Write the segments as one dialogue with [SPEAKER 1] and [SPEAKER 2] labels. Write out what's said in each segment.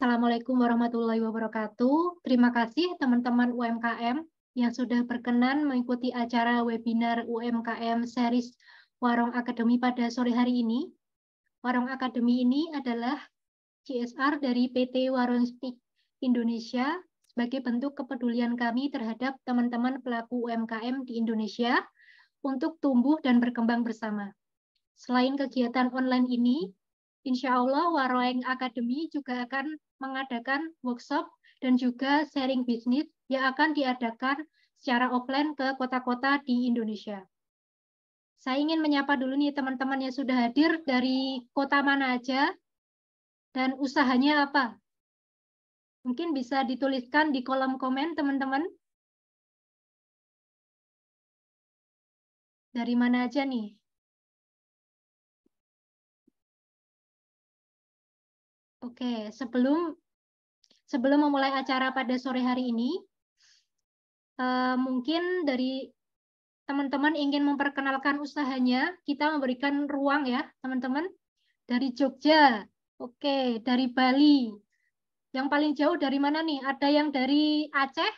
[SPEAKER 1] Assalamualaikum warahmatullahi wabarakatuh. Terima kasih teman-teman UMKM yang sudah berkenan mengikuti acara webinar UMKM series Warung Akademi pada sore hari ini. Warung Akademi ini adalah CSR dari PT Warung Steak Indonesia sebagai bentuk kepedulian kami terhadap teman-teman pelaku UMKM di Indonesia untuk tumbuh dan berkembang bersama. Selain kegiatan online ini, insya Allah Warung Academy juga akan mengadakan workshop dan juga sharing bisnis yang akan diadakan secara offline ke kota-kota di Indonesia. Saya ingin menyapa dulu nih teman-teman yang sudah hadir dari kota mana aja dan usahanya apa. Mungkin bisa dituliskan di kolom komen teman-teman. Dari mana aja nih? Oke, sebelum memulai acara pada sore hari ini, mungkin dari teman-teman ingin memperkenalkan usahanya, kita memberikan ruang ya, teman-teman. Dari Jogja, oke, dari Bali. Yang paling jauh dari mana nih? Ada yang dari Aceh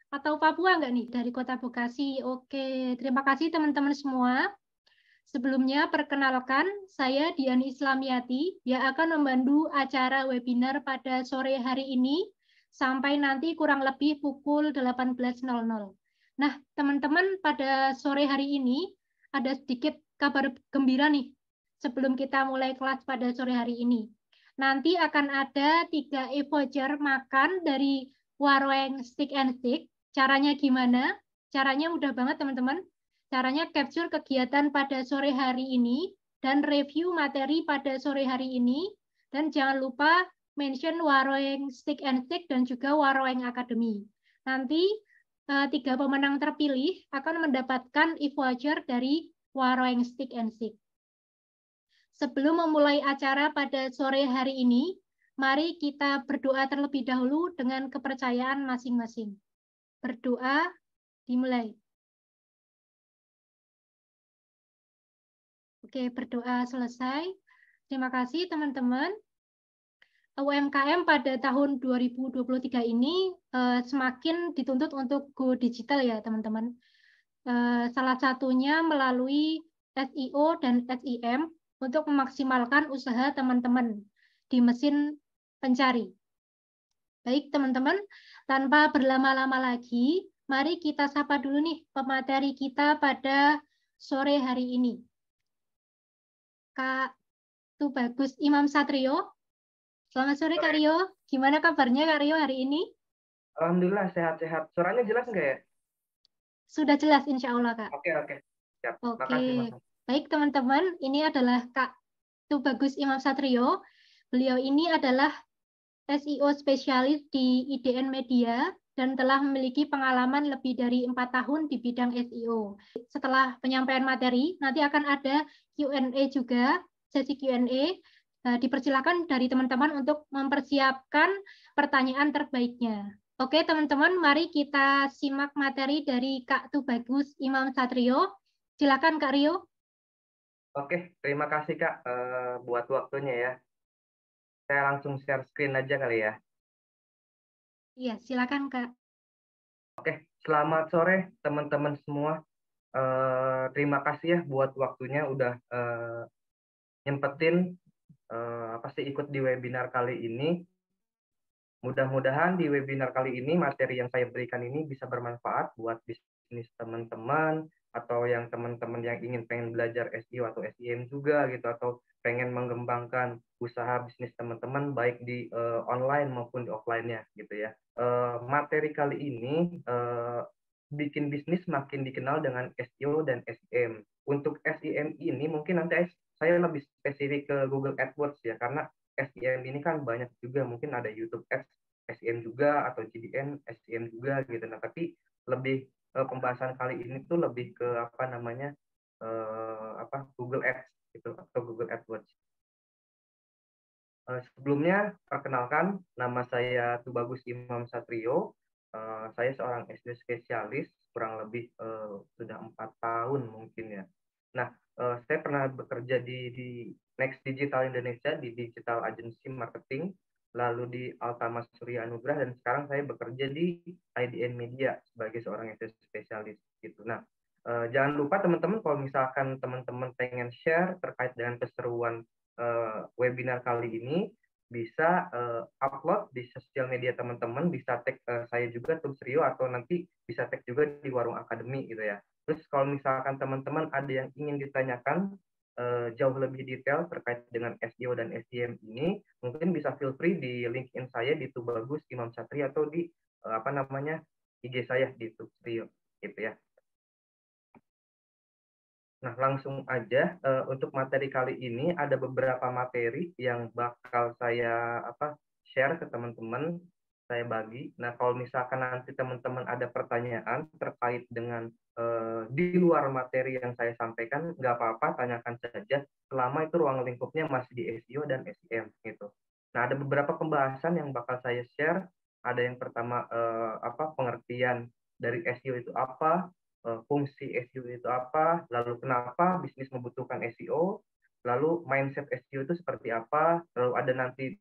[SPEAKER 1] atau Papua nggak nih? Dari Kota Bekasi, oke. Terima kasih teman-teman semua. Sebelumnya, perkenalkan, saya Diani Islamiati yang akan membantu acara webinar pada sore hari ini sampai nanti kurang lebih pukul 18.00. Nah, teman-teman, pada sore hari ini ada sedikit kabar gembira nih sebelum kita mulai kelas pada sore hari ini. Nanti akan ada 3 e-voucher makan dari Warung Steak and Steak. Caranya gimana? Caranya mudah banget, teman-teman. Caranya capture kegiatan pada sore hari ini dan review materi pada sore hari ini. Dan jangan lupa mention Warung Steak and Steak dan juga Warung Academy. Nanti 3 pemenang terpilih akan mendapatkan e-voucher dari Warung Steak and Steak. Sebelum memulai acara pada sore hari ini, mari kita berdoa terlebih dahulu dengan kepercayaan masing-masing. Berdoa dimulai. Oke, berdoa selesai. Terima kasih teman-teman. UMKM pada tahun 2023 ini semakin dituntut untuk go digital ya teman-teman. Salah satunya melalui SEO dan SEM untuk memaksimalkan usaha teman-teman di mesin pencari. Baik teman-teman, tanpa berlama-lama lagi, mari kita sapa dulu nih pemateri kita pada sore hari ini. Kak Tubagus Imam Satrio. Selamat sore Kak Rio. Gimana kabarnya Kak Rio hari ini?
[SPEAKER 2] Alhamdulillah sehat-sehat. Suaranya jelas nggak ya?
[SPEAKER 1] Sudah jelas insya Allah Kak.
[SPEAKER 2] Oke. Siap.
[SPEAKER 1] Oke,
[SPEAKER 2] Makasih, Mas.
[SPEAKER 1] baik teman-teman, ini adalah Kak Tubagus Imam Satrio. Beliau ini adalah SEO spesialis di IDN Media dan telah memiliki pengalaman lebih dari 4 tahun di bidang SEO. Setelah penyampaian materi, nanti akan ada Q&A juga, sesi Q&A. Dipersilakan dari teman-teman untuk mempersiapkan pertanyaan terbaiknya. Oke teman-teman, mari kita simak materi dari Kak Tubagus Imam Satrio. Silakan Kak Rio.
[SPEAKER 2] Oke, terima kasih Kak buat waktunya ya. Saya langsung share screen aja kali ya.
[SPEAKER 1] Iya, silakan Kak.
[SPEAKER 2] Oke, selamat sore teman-teman semua. Terima kasih ya buat waktunya udah nyempetin apa sih ikut di webinar kali ini. Mudah-mudahan di webinar kali ini materi yang saya berikan ini bisa bermanfaat buat bisnis teman-teman atau yang teman-teman yang pengen belajar SEO atau SEM juga gitu atau pengen mengembangkan usaha bisnis teman-teman baik di online maupun di offline-nya gitu ya. Materi kali ini bikin bisnis makin dikenal dengan SEO dan SEM. Untuk SEM ini mungkin nanti saya lebih spesifik ke Google AdWords ya karena SEM ini kan banyak juga, mungkin ada YouTube Ads SEM juga atau CDN SEM juga gitu. Nah, tapi lebih pembahasan kali ini tuh lebih ke apa namanya Google Ads gitu atau Google AdWords. Sebelumnya perkenalkan, nama saya Tubagus Imam Satrio. Saya seorang SD spesialis, kurang lebih sudah 4 tahun mungkin ya. Nah, saya pernah bekerja di Next Digital Indonesia di digital agency marketing lalu di Altama Surya Anugrah, dan sekarang saya bekerja di IDN Media sebagai seorang SEO spesialis gitu. Nah, jangan lupa teman-teman kalau misalkan teman-teman pengen share terkait dengan keseruan webinar kali ini, bisa upload di sosial media teman-teman, bisa tag saya juga Tools Rio, atau nanti bisa tag juga di Warung Akademi gitu ya. Terus kalau misalkan teman-teman ada yang ingin ditanyakan jauh lebih detail terkait dengan SEO dan SEM ini, mungkin bisa feel free di LinkedIn saya di Tubagus Imam Satri, atau di IG saya di Tubrio gitu ya. Nah, langsung aja untuk materi kali ini ada beberapa materi yang bakal saya share ke teman-teman, saya bagi. Nah, kalau misalkan nanti teman-teman ada pertanyaan terkait dengan di luar materi yang saya sampaikan, nggak apa-apa, tanyakan saja selama itu ruang lingkupnya masih di SEO dan SEM gitu. Nah, ada beberapa pembahasan yang bakal saya share. Ada yang pertama pengertian dari SEO itu apa, fungsi SEO itu apa, lalu kenapa bisnis membutuhkan SEO, lalu mindset SEO itu seperti apa, lalu ada nanti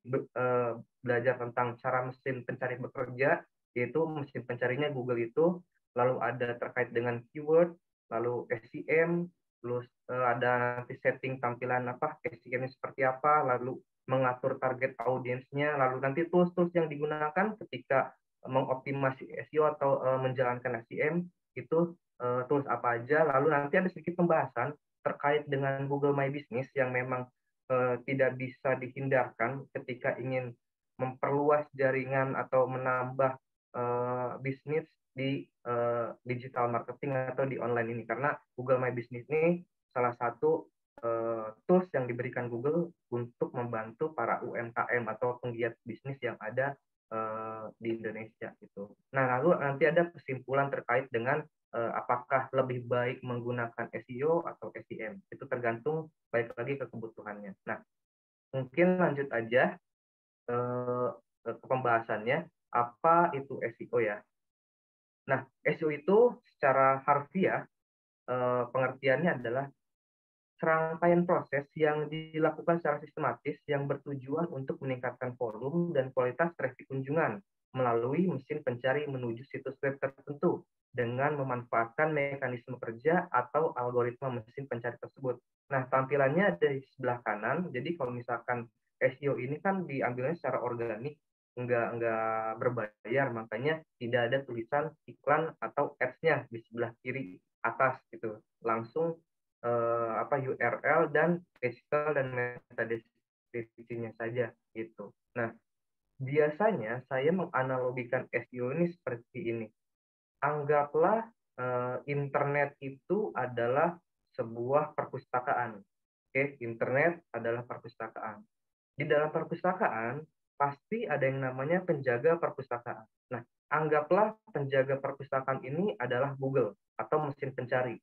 [SPEAKER 2] belajar tentang cara mesin pencari bekerja, yaitu mesin pencarinya Google itu, lalu ada terkait dengan keyword, lalu SEM, terus ada nanti setting tampilan SEM seperti apa, lalu mengatur target audiensnya, lalu nanti tools-tools yang digunakan ketika mengoptimasi SEO atau menjalankan SEM itu tools apa aja, lalu nanti ada sedikit pembahasan terkait dengan Google My Business yang memang tidak bisa dihindarkan ketika ingin memperluas jaringan atau menambah bisnis di digital marketing atau di online ini, karena Google My Business ini salah satu tools yang diberikan Google untuk membantu para UMKM atau penggiat bisnis yang ada di Indonesia gitu. Nah, lalu nanti ada kesimpulan terkait dengan apakah lebih baik menggunakan SEO atau SEM. Itu tergantung baik lagi ke kebutuhannya. Nah, mungkin lanjut aja ke pembahasannya. Apa itu SEO ya? Nah, SEO itu secara harfiah pengertiannya adalah serangkaian proses yang dilakukan secara sistematis yang bertujuan untuk meningkatkan volume dan kualitas traffic kunjungan melalui mesin pencari menuju situs web tertentu dengan memanfaatkan mekanisme kerja atau algoritma mesin pencari tersebut. Nah, tampilannya ada di sebelah kanan. Jadi kalau misalkan SEO ini kan diambilnya secara organik, nggak berbayar, makanya tidak ada tulisan iklan atau ads-nya di sebelah kiri atas gitu. Langsung URL dan page title dan meta deskripsinya saja gitu. Nah, biasanya saya menganalogikan SEO ini seperti ini. Anggaplah internet itu adalah sebuah perpustakaan. Oke, internet adalah perpustakaan. Di dalam perpustakaan pasti ada yang namanya penjaga perpustakaan. Nah, anggaplah penjaga perpustakaan ini adalah Google atau mesin pencari.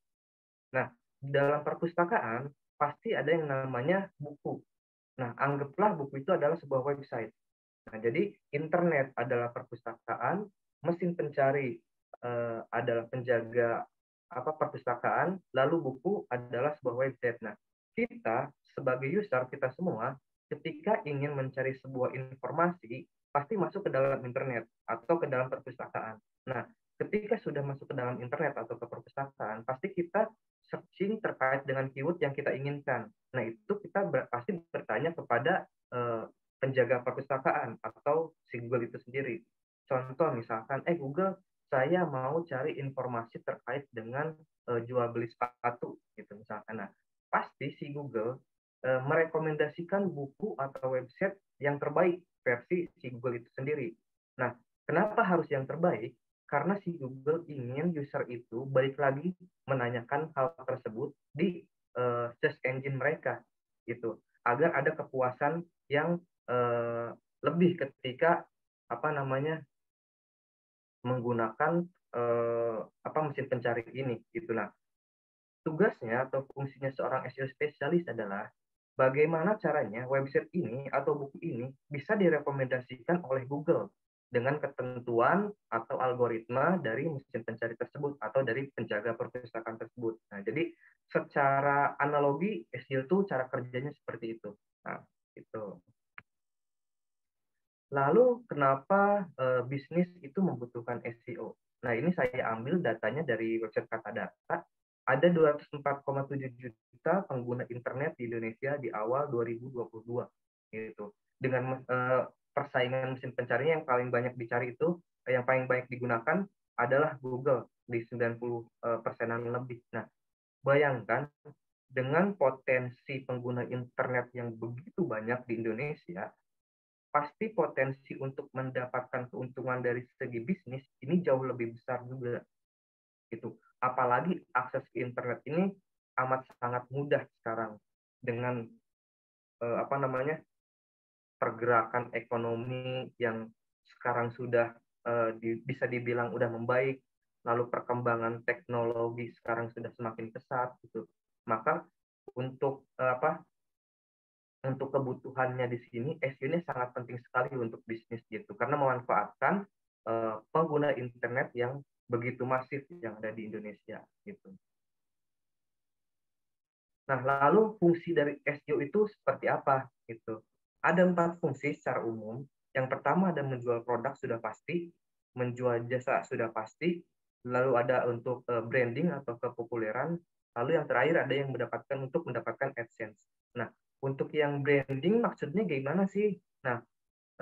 [SPEAKER 2] Nah, di dalam perpustakaan pasti ada yang namanya buku. Nah, anggaplah buku itu adalah sebuah website. Nah, jadi internet adalah perpustakaan, mesin pencari adalah penjaga perpustakaan, lalu buku adalah sebuah website. Nah, kita sebagai user, kita semua ketika ingin mencari sebuah informasi pasti masuk ke dalam internet atau ke dalam perpustakaan. Nah, ketika sudah masuk ke dalam internet atau ke perpustakaan, pasti kita searching terkait dengan keyword yang kita inginkan. Nah, itu kita pasti bertanya kepada penjaga perpustakaan atau si Google itu sendiri. Contoh misalkan, Google, saya mau cari informasi terkait dengan jual beli sepatu gitu misalkan. Nah, pasti si Google merekomendasikan buku atau website yang terbaik versi si Google itu sendiri. Nah, kenapa harus yang terbaik? Karena si Google ingin user itu balik lagi menanyakan hal tersebut di search engine mereka gitu, agar ada kepuasan yang lebih ketika menggunakan mesin pencari ini gitu. Nah, tugasnya atau fungsinya seorang SEO spesialis adalah bagaimana caranya website ini atau buku ini bisa direkomendasikan oleh Google dengan ketentuan atau algoritma dari mesin pencari tersebut atau dari penjaga perpustakaan tersebut. Nah, jadi secara analogi SEO itu cara kerjanya seperti itu. Nah, itu. Lalu kenapa bisnis itu membutuhkan SEO? Nah, ini saya ambil datanya dari website Katadata. Ada 204,7 juta pengguna internet di Indonesia di awal 2022 gitu. Dengan persaingan mesin pencarian yang paling banyak dicari itu, yang paling banyak digunakan adalah Google di 90%-an lebih. Nah, bayangkan dengan potensi pengguna internet yang begitu banyak di Indonesia, pasti potensi untuk mendapatkan keuntungan dari segi bisnis ini jauh lebih besar juga gitu. Apalagi akses ke internet ini amat sangat mudah sekarang dengan apa namanya pergerakan ekonomi yang sekarang sudah bisa dibilang udah membaik, lalu perkembangan teknologi sekarang sudah semakin pesat gitu. Maka untuk apa untuk kebutuhannya di sini, SEO ini sangat penting sekali untuk bisnis gitu, karena memanfaatkan pengguna internet yang begitu masif yang ada di Indonesia gitu. Nah, lalu fungsi dari SEO itu seperti apa gitu? Ada 4 fungsi secara umum. Yang pertama ada menjual produk sudah pasti, menjual jasa sudah pasti, lalu ada untuk branding atau kepopuleran, lalu yang terakhir ada yang mendapatkan AdSense. Nah, untuk yang branding maksudnya gimana sih? Nah,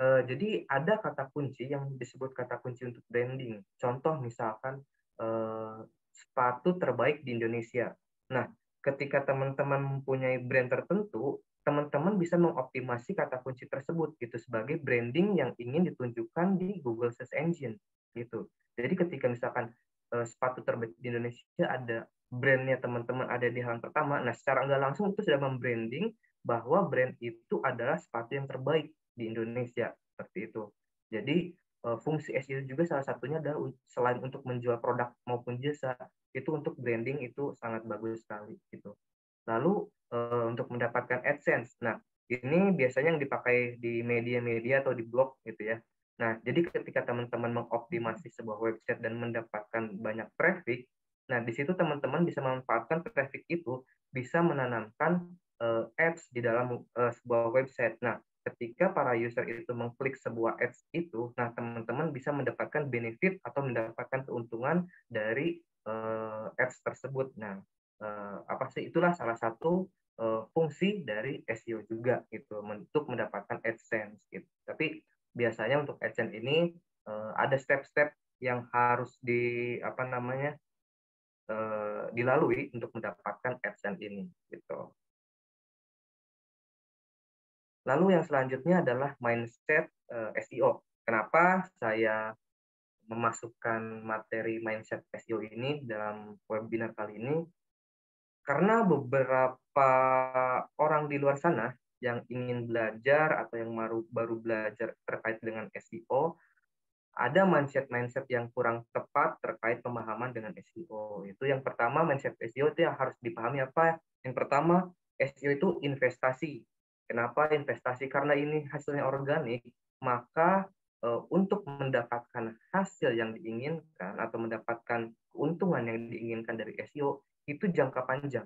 [SPEAKER 2] jadi ada kata kunci yang disebut kata kunci untuk branding. Contoh misalkan sepatu terbaik di Indonesia. Nah, ketika teman-teman mempunyai brand tertentu, teman-teman bisa mengoptimasi kata kunci tersebut gitu sebagai branding yang ingin ditunjukkan di Google Search Engine gitu. Jadi ketika misalkan sepatu terbaik di Indonesia ada brandnya teman-teman ada di halaman pertama, nah secara nggak langsung itu sudah membranding bahwa brand itu adalah sepatu yang terbaik di Indonesia seperti itu. Jadi fungsi SEO juga salah satunya adalah selain untuk menjual produk maupun jasa, itu untuk branding itu sangat bagus sekali gitu. Lalu untuk mendapatkan AdSense, nah ini biasanya yang dipakai di media-media atau di blog gitu ya. Nah, jadi ketika teman-teman mengoptimasi sebuah website dan mendapatkan banyak traffic, nah di situ teman-teman bisa memanfaatkan traffic itu bisa menanamkan ads di dalam sebuah website. Nah, ketika para user itu mengklik sebuah ads itu, nah teman-teman bisa mendapatkan benefit atau mendapatkan keuntungan dari ads tersebut. Nah, apa sih itulah salah satu fungsi dari SEO juga gitu untuk mendapatkan AdSense gitu. Tapi biasanya untuk AdSense ini ada step-step yang harus apa namanya dilalui untuk mendapatkan AdSense ini gitu. Lalu yang selanjutnya adalah mindset SEO. Kenapa saya memasukkan materi mindset SEO ini dalam webinar kali ini? Karena beberapa orang di luar sana yang ingin belajar atau yang baru belajar terkait dengan SEO, ada mindset-mindset yang kurang tepat terkait pemahaman dengan SEO. Itu yang pertama, mindset SEO itu yang harus dipahami apa? Yang pertama, SEO itu investasi. Kenapa investasi? Karena ini hasilnya organik, maka untuk mendapatkan hasil yang diinginkan atau mendapatkan keuntungan yang diinginkan dari SEO, itu jangka panjang.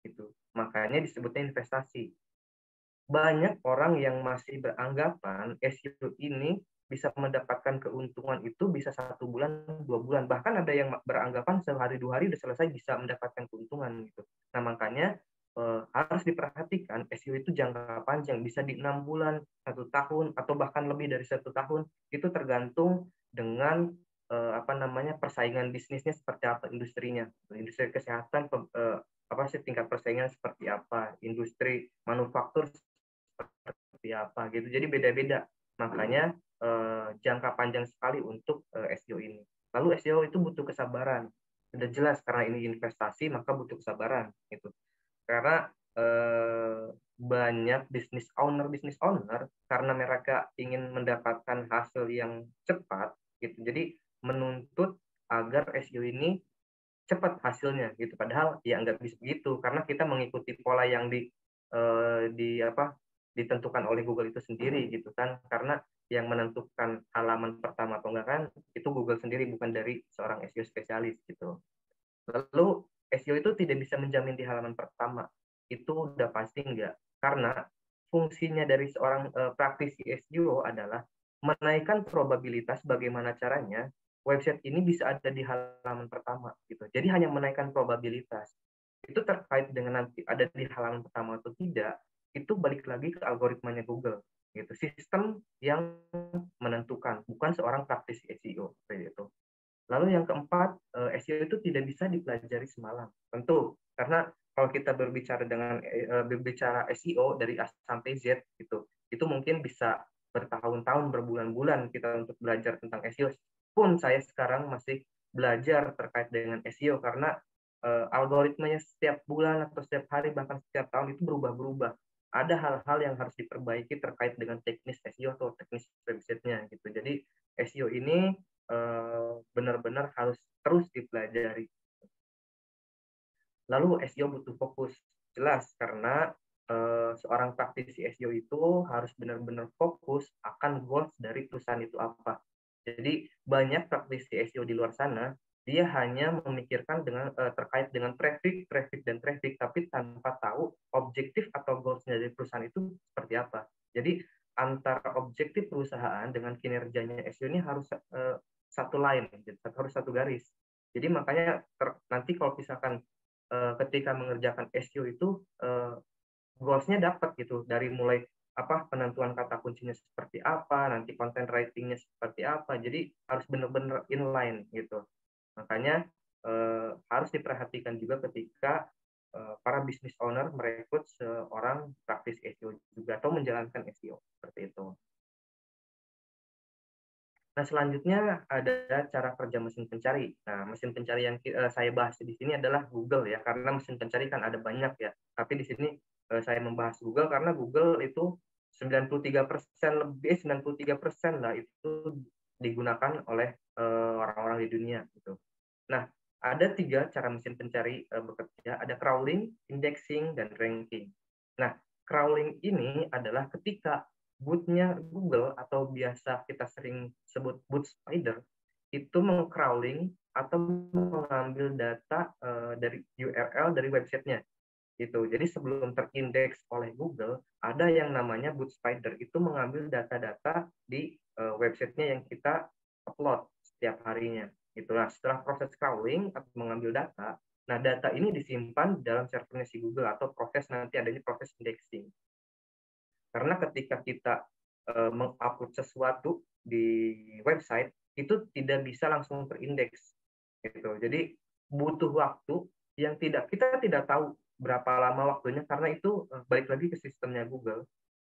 [SPEAKER 2] Gitu. Makanya disebutnya investasi. Banyak orang yang masih beranggapan SEO ini bisa mendapatkan keuntungan itu bisa 1 bulan, 2 bulan. Bahkan ada yang beranggapan sehari 2 hari udah selesai bisa mendapatkan keuntungan gitu. Nah makanya harus diperhatikan SEO itu jangka panjang, bisa di 6 bulan, 1 tahun, atau bahkan lebih dari 1 tahun. Itu tergantung dengan apa namanya persaingan bisnisnya seperti apa, industrinya. Industri kesehatan apa sih tingkat persaingan seperti apa, industri manufaktur seperti apa gitu. Jadi beda-beda. Makanya jangka panjang sekali untuk SEO ini. Lalu SEO itu butuh kesabaran. Sudah jelas karena ini investasi maka butuh kesabaran gitu. Karena banyak business owner karena mereka ingin mendapatkan hasil yang cepat gitu. Jadi menuntut agar SEO ini cepat hasilnya gitu. Padahal ya nggak bisa begitu karena kita mengikuti pola yang di apa ditentukan oleh Google itu sendiri gitu kan. Karena yang menentukan halaman pertama atau enggak kan itu Google sendiri, bukan dari seorang SEO spesialis gitu. Lalu SEO itu tidak bisa menjamin di halaman pertama. Itu udah pasti enggak. Karena fungsinya dari seorang praktisi SEO adalah menaikkan probabilitas bagaimana caranya website ini bisa ada di halaman pertama gitu. Jadi hanya menaikkan probabilitas. Itu terkait dengan nanti ada di halaman pertama atau tidak, itu balik lagi ke algoritmanya Google gitu. Sistem yang menentukan, bukan seorang praktisi SEO seperti itu. Lalu yang keempat, SEO itu tidak bisa dipelajari semalam. Tentu, karena kalau kita berbicara SEO dari A sampai Z gitu, itu mungkin bisa bertahun-tahun, berbulan-bulan kita untuk belajar tentang SEO. Pun saya sekarang masih belajar terkait dengan SEO karena algoritmanya setiap bulan atau setiap hari bahkan setiap tahun itu berubah-berubah. Ada hal-hal yang harus diperbaiki terkait dengan teknis SEO atau teknis website-nya gitu. Jadi SEO ini benar-benar harus terus dipelajari. Lalu SEO butuh fokus, jelas karena seorang praktisi SEO itu harus benar-benar fokus akan goals dari perusahaan itu apa. Jadi banyak praktisi SEO di luar sana, dia hanya memikirkan terkait dengan traffic, tapi tanpa tahu objektif atau goals-nya dari perusahaan itu seperti apa. Jadi antara objektif perusahaan dengan kinerjanya SEO ini harus satu line, harus satu garis. Jadi makanya nanti kalau misalkan ketika mengerjakan SEO itu goals-nya dapat gitu dari mulai penentuan kata kuncinya seperti apa, nanti content writing-nya seperti apa. Jadi harus benar-benar inline gitu. Makanya harus diperhatikan juga ketika para business owner merekrut seorang praktis SEO juga atau menjalankan SEO seperti itu. Nah, selanjutnya ada cara kerja mesin pencari. Nah, mesin pencari yang saya bahas di sini adalah Google ya, karena mesin pencari kan ada banyak ya. Tapi di sini saya membahas Google karena Google itu 93% lebih, 93% lah itu digunakan oleh orang-orang di dunia gitu. Nah, ada 3 cara mesin pencari bekerja, ada crawling, indexing, dan ranking. Nah, crawling ini adalah ketika bootnya Google atau biasa kita sering sebut boot spider itu meng-crawling atau mengambil data dari URL dari websitenya gitu. Jadi sebelum terindeks oleh Google, ada yang namanya boot spider itu mengambil data-data di websitenya yang kita upload setiap harinya. Itulah setelah proses crawling atau mengambil data, nah data ini disimpan dalam servernya si Google atau proses nanti adanya proses indexing. Karena ketika kita mengupload sesuatu di website itu tidak bisa langsung terindeks gitu. Jadi butuh waktu yang kita tidak tahu berapa lama waktunya karena itu balik lagi ke sistemnya Google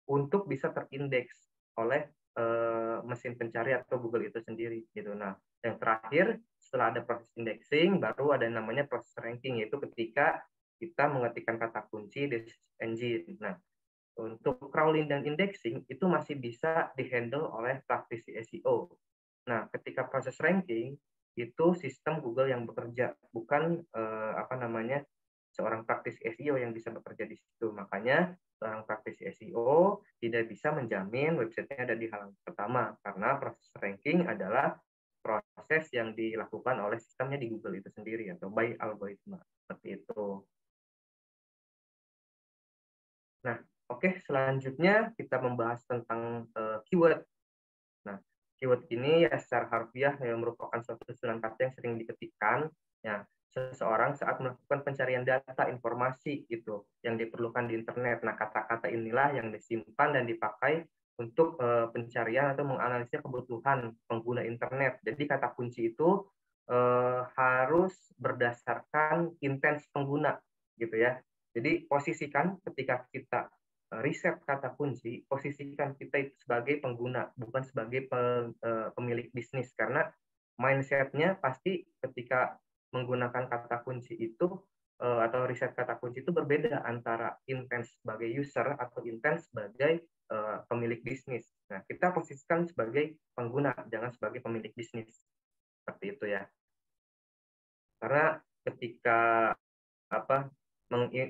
[SPEAKER 2] untuk bisa terindeks oleh mesin pencari atau Google itu sendiri gitu. Nah, yang terakhir setelah ada proses indexing baru ada yang namanya proses ranking, yaitu ketika kita mengetikkan kata kunci di engine. Nah, untuk crawling dan indexing itu masih bisa dihandle oleh praktisi SEO. Nah, ketika proses ranking itu sistem Google yang bekerja, bukan seorang praktisi SEO yang bisa bekerja di situ. Makanya seorang praktisi SEO tidak bisa menjamin websitenya ada di halaman pertama karena proses ranking adalah proses yang dilakukan oleh sistemnya di Google itu sendiri atau by algoritma seperti itu. Nah, oke, selanjutnya kita membahas tentang keyword. Nah, keyword ini ya secara harfiah merupakan suatu susunan kata yang sering diketikkan ya seseorang saat melakukan pencarian data informasi gitu yang diperlukan di internet. Nah, kata-kata inilah yang disimpan dan dipakai untuk pencarian atau menganalisis kebutuhan pengguna internet. Jadi kata kunci itu harus berdasarkan intens pengguna gitu ya. Jadi posisikan ketika kita riset kata kunci, posisikan kita itu sebagai pengguna, bukan sebagai pemilik bisnis. Karena mindset-nya pasti ketika menggunakan kata kunci itu atau riset kata kunci itu berbeda antara intens sebagai user atau intens sebagai pemilik bisnis. Nah, kita posisikan sebagai pengguna, jangan sebagai pemilik bisnis. Seperti itu ya. Karena ketika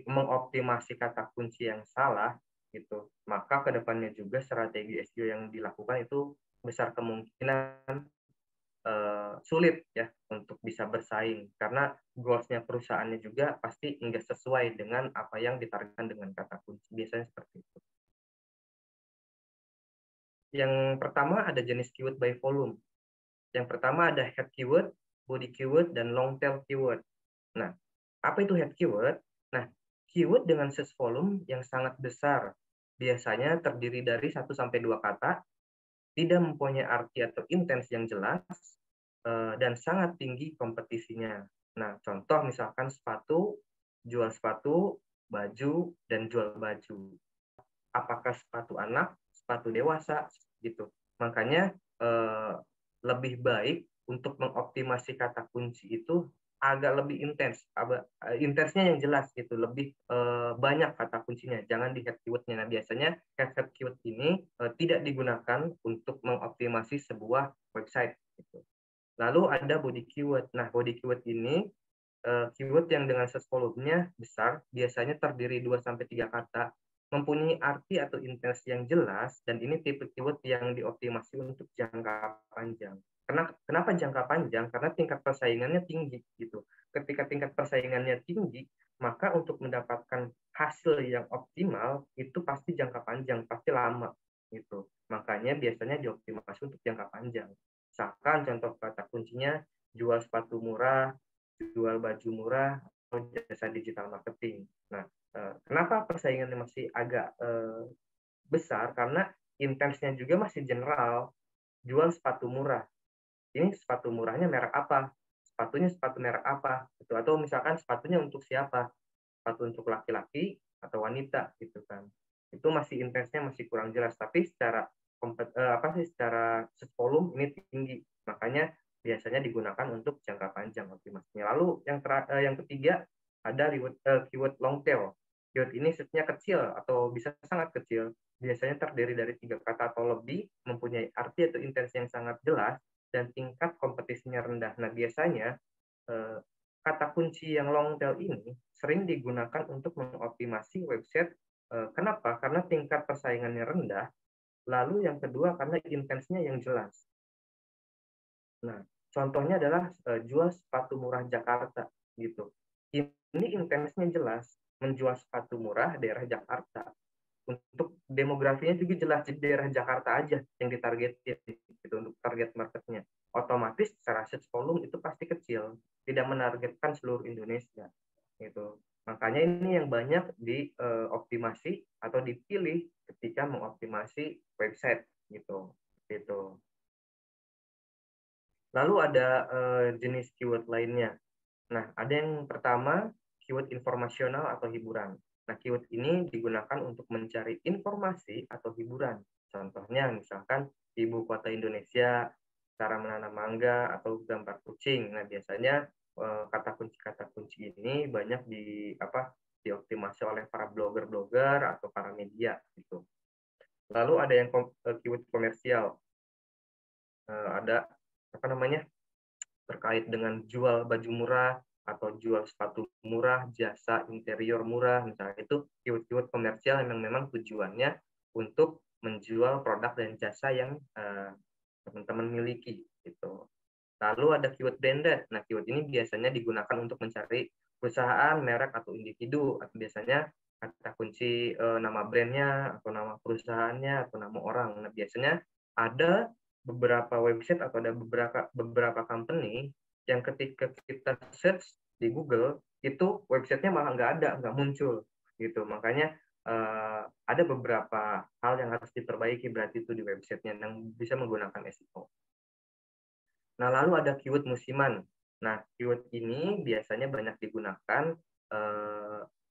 [SPEAKER 2] mengoptimasi kata kunci yang salah gitu, maka kedepannya juga strategi SEO yang dilakukan itu besar kemungkinan sulit ya untuk bisa bersaing karena goals-nya perusahaannya juga pasti enggak sesuai dengan apa yang ditargetkan dengan kata kunci, biasanya seperti itu. Yang pertama ada jenis keyword by volume. Yang pertama ada head keyword, body keyword, dan long tail keyword. Nah, apa itu head keyword? Nah, keyword dengan search volume yang sangat besar, biasanya terdiri dari 1-2 kata, tidak mempunyai arti atau intens yang jelas, dan sangat tinggi kompetisinya. Nah, contoh misalkan sepatu, jual sepatu, baju, dan jual baju. Apakah sepatu anak, sepatu dewasa, gitu. Makanya lebih baik untuk mengoptimasi kata kunci itu agak lebih intens, intensnya yang jelas gitu, lebih banyak kata kuncinya, jangan di head keyword-nya. Nah, biasanya head keyword ini tidak digunakan untuk mengoptimasi sebuah website gitu. Lalu ada body keyword. Nah, body keyword ini keyword yang dengan search volume-nya besar, biasanya terdiri 2-3 kata, mempunyai arti atau intens yang jelas, dan ini tipe keyword yang dioptimasi untuk jangka panjang. Kenapa jangka panjang? Karena tingkat persaingannya tinggi gitu. Ketika tingkat persaingannya tinggi, maka untuk mendapatkan hasil yang optimal itu pasti jangka panjang, pasti lama gitu. Makanya biasanya dioptimasi untuk jangka panjang. Misalkan contoh kata kuncinya jual sepatu murah, jual baju murah, atau jasa digital marketing. Nah, kenapa persaingannya masih agak besar? Karena intensnya juga masih general. Jual sepatu murah. Ini sepatu murahnya merek apa? Sepatunya sepatu merek apa? Gitu. Atau misalkan sepatunya untuk siapa? Sepatu untuk laki-laki atau wanita gitu kan. Itu masih intensnya masih kurang jelas. Tapi secara secara volume ini tinggi. Makanya biasanya digunakan untuk jangka panjang optimasinya. Lalu yang ketiga ada keyword long tail. Keyword ini setnya kecil atau bisa sangat kecil. Biasanya terdiri dari 3 kata atau lebih, mempunyai arti atau intensi yang sangat jelas, dan tingkat kompetisinya rendah. Nah, biasanya kata kunci yang long tail ini sering digunakan untuk mengoptimasi website. Kenapa? Karena tingkat persaingannya rendah. Lalu yang kedua karena intensnya yang jelas. Nah, contohnya adalah jual sepatu murah Jakarta gitu. Ini intensnya jelas, menjual sepatu murah daerah Jakarta. Untuk demografinya juga jelas, di daerah Jakarta aja yang ditargetin gitu untuk target marketnya. Otomatis secara search volume itu pasti kecil, tidak menargetkan seluruh Indonesia gitu. Makanya ini yang banyak dioptimasi atau dipilih ketika mengoptimasi website gitu. Gitu. Lalu ada jenis keyword lainnya. Nah, ada yang pertama keyword informasional atau hiburan. Nah, keyword ini digunakan untuk mencari informasi atau hiburan. Contohnya misalkan ibu kota Indonesia, cara menanam mangga, atau gambar kucing. Nah, biasanya kata kunci ini banyak dioptimasi oleh para blogger-blogger atau para media gitu. Lalu ada yang keyword komersial. Ada apa namanya? Terkait dengan jual baju murah atau jual sepatu murah, jasa interior murah, misalnya itu keyword-keyword komersial yang memang tujuannya untuk menjual produk dan jasa yang teman-teman miliki gitu. Lalu ada keyword branded. Nah, keyword ini biasanya digunakan untuk mencari perusahaan, merek atau individu, atau biasanya kata kunci nama brandnya atau nama perusahaannya atau nama orang. Nah, biasanya ada beberapa website atau ada beberapa company yang ketika kita search di Google itu websitenya malah nggak muncul gitu. Makanya ada beberapa hal yang harus diperbaiki berarti itu di websitenya yang bisa menggunakan SEO. Nah, lalu ada keyword musiman. Nah, keyword ini biasanya banyak digunakan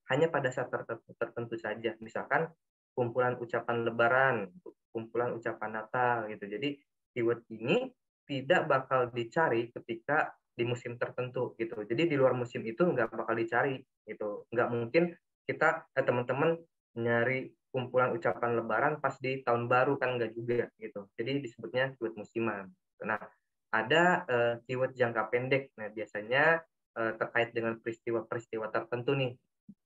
[SPEAKER 2] hanya pada saat tertentu saja. Misalkan kumpulan ucapan Lebaran, kumpulan ucapan Natal gitu. Jadi keyword ini tidak bakal dicari ketika di musim tertentu gitu. Jadi di luar musim itu nggak bakal dicari gitu. Nggak mungkin kita teman-teman nyari kumpulan ucapan Lebaran pas di tahun baru, kan nggak juga gitu. Jadi disebutnya keyword musiman. Nah, ada keyword jangka pendek. Nah, biasanya terkait dengan peristiwa-peristiwa tertentu nih,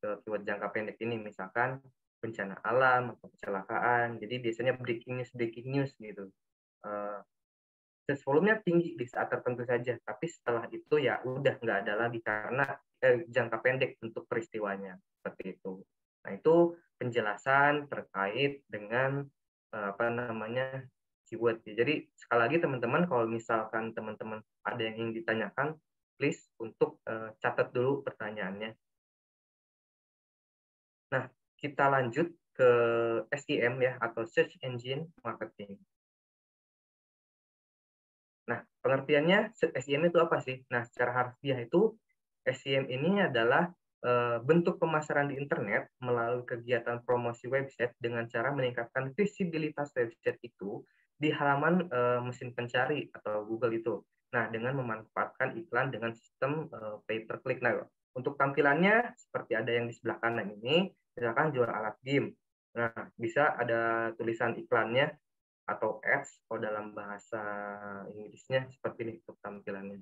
[SPEAKER 2] keyword jangka pendek ini, misalkan bencana alam atau kecelakaan. Jadi biasanya breaking news gitu. Search volume-nya tinggi di saat tertentu saja, tapi setelah itu ya udah nggak ada lagi karena jangka pendek untuk peristiwanya seperti itu. Nah, itu penjelasan terkait dengan apa namanya keyword. Jadi sekali lagi teman-teman, kalau misalkan teman-teman ada yang ingin ditanyakan, please untuk catat dulu pertanyaannya. Nah, kita lanjut ke SEM ya, atau Search Engine Marketing. Nah, pengertiannya SEM itu apa sih? Nah, secara harfiah itu SEM ini adalah bentuk pemasaran di internet melalui kegiatan promosi website dengan cara meningkatkan visibilitas website itu di halaman mesin pencari atau Google itu. Nah, dengan memanfaatkan iklan dengan sistem pay per click. Nah, untuk tampilannya seperti ada yang di sebelah kanan ini, misalkan jual alat game. Nah, bisa ada tulisan iklannya atau ads kalau dalam bahasa Inggrisnya seperti ini untuk tampilannya.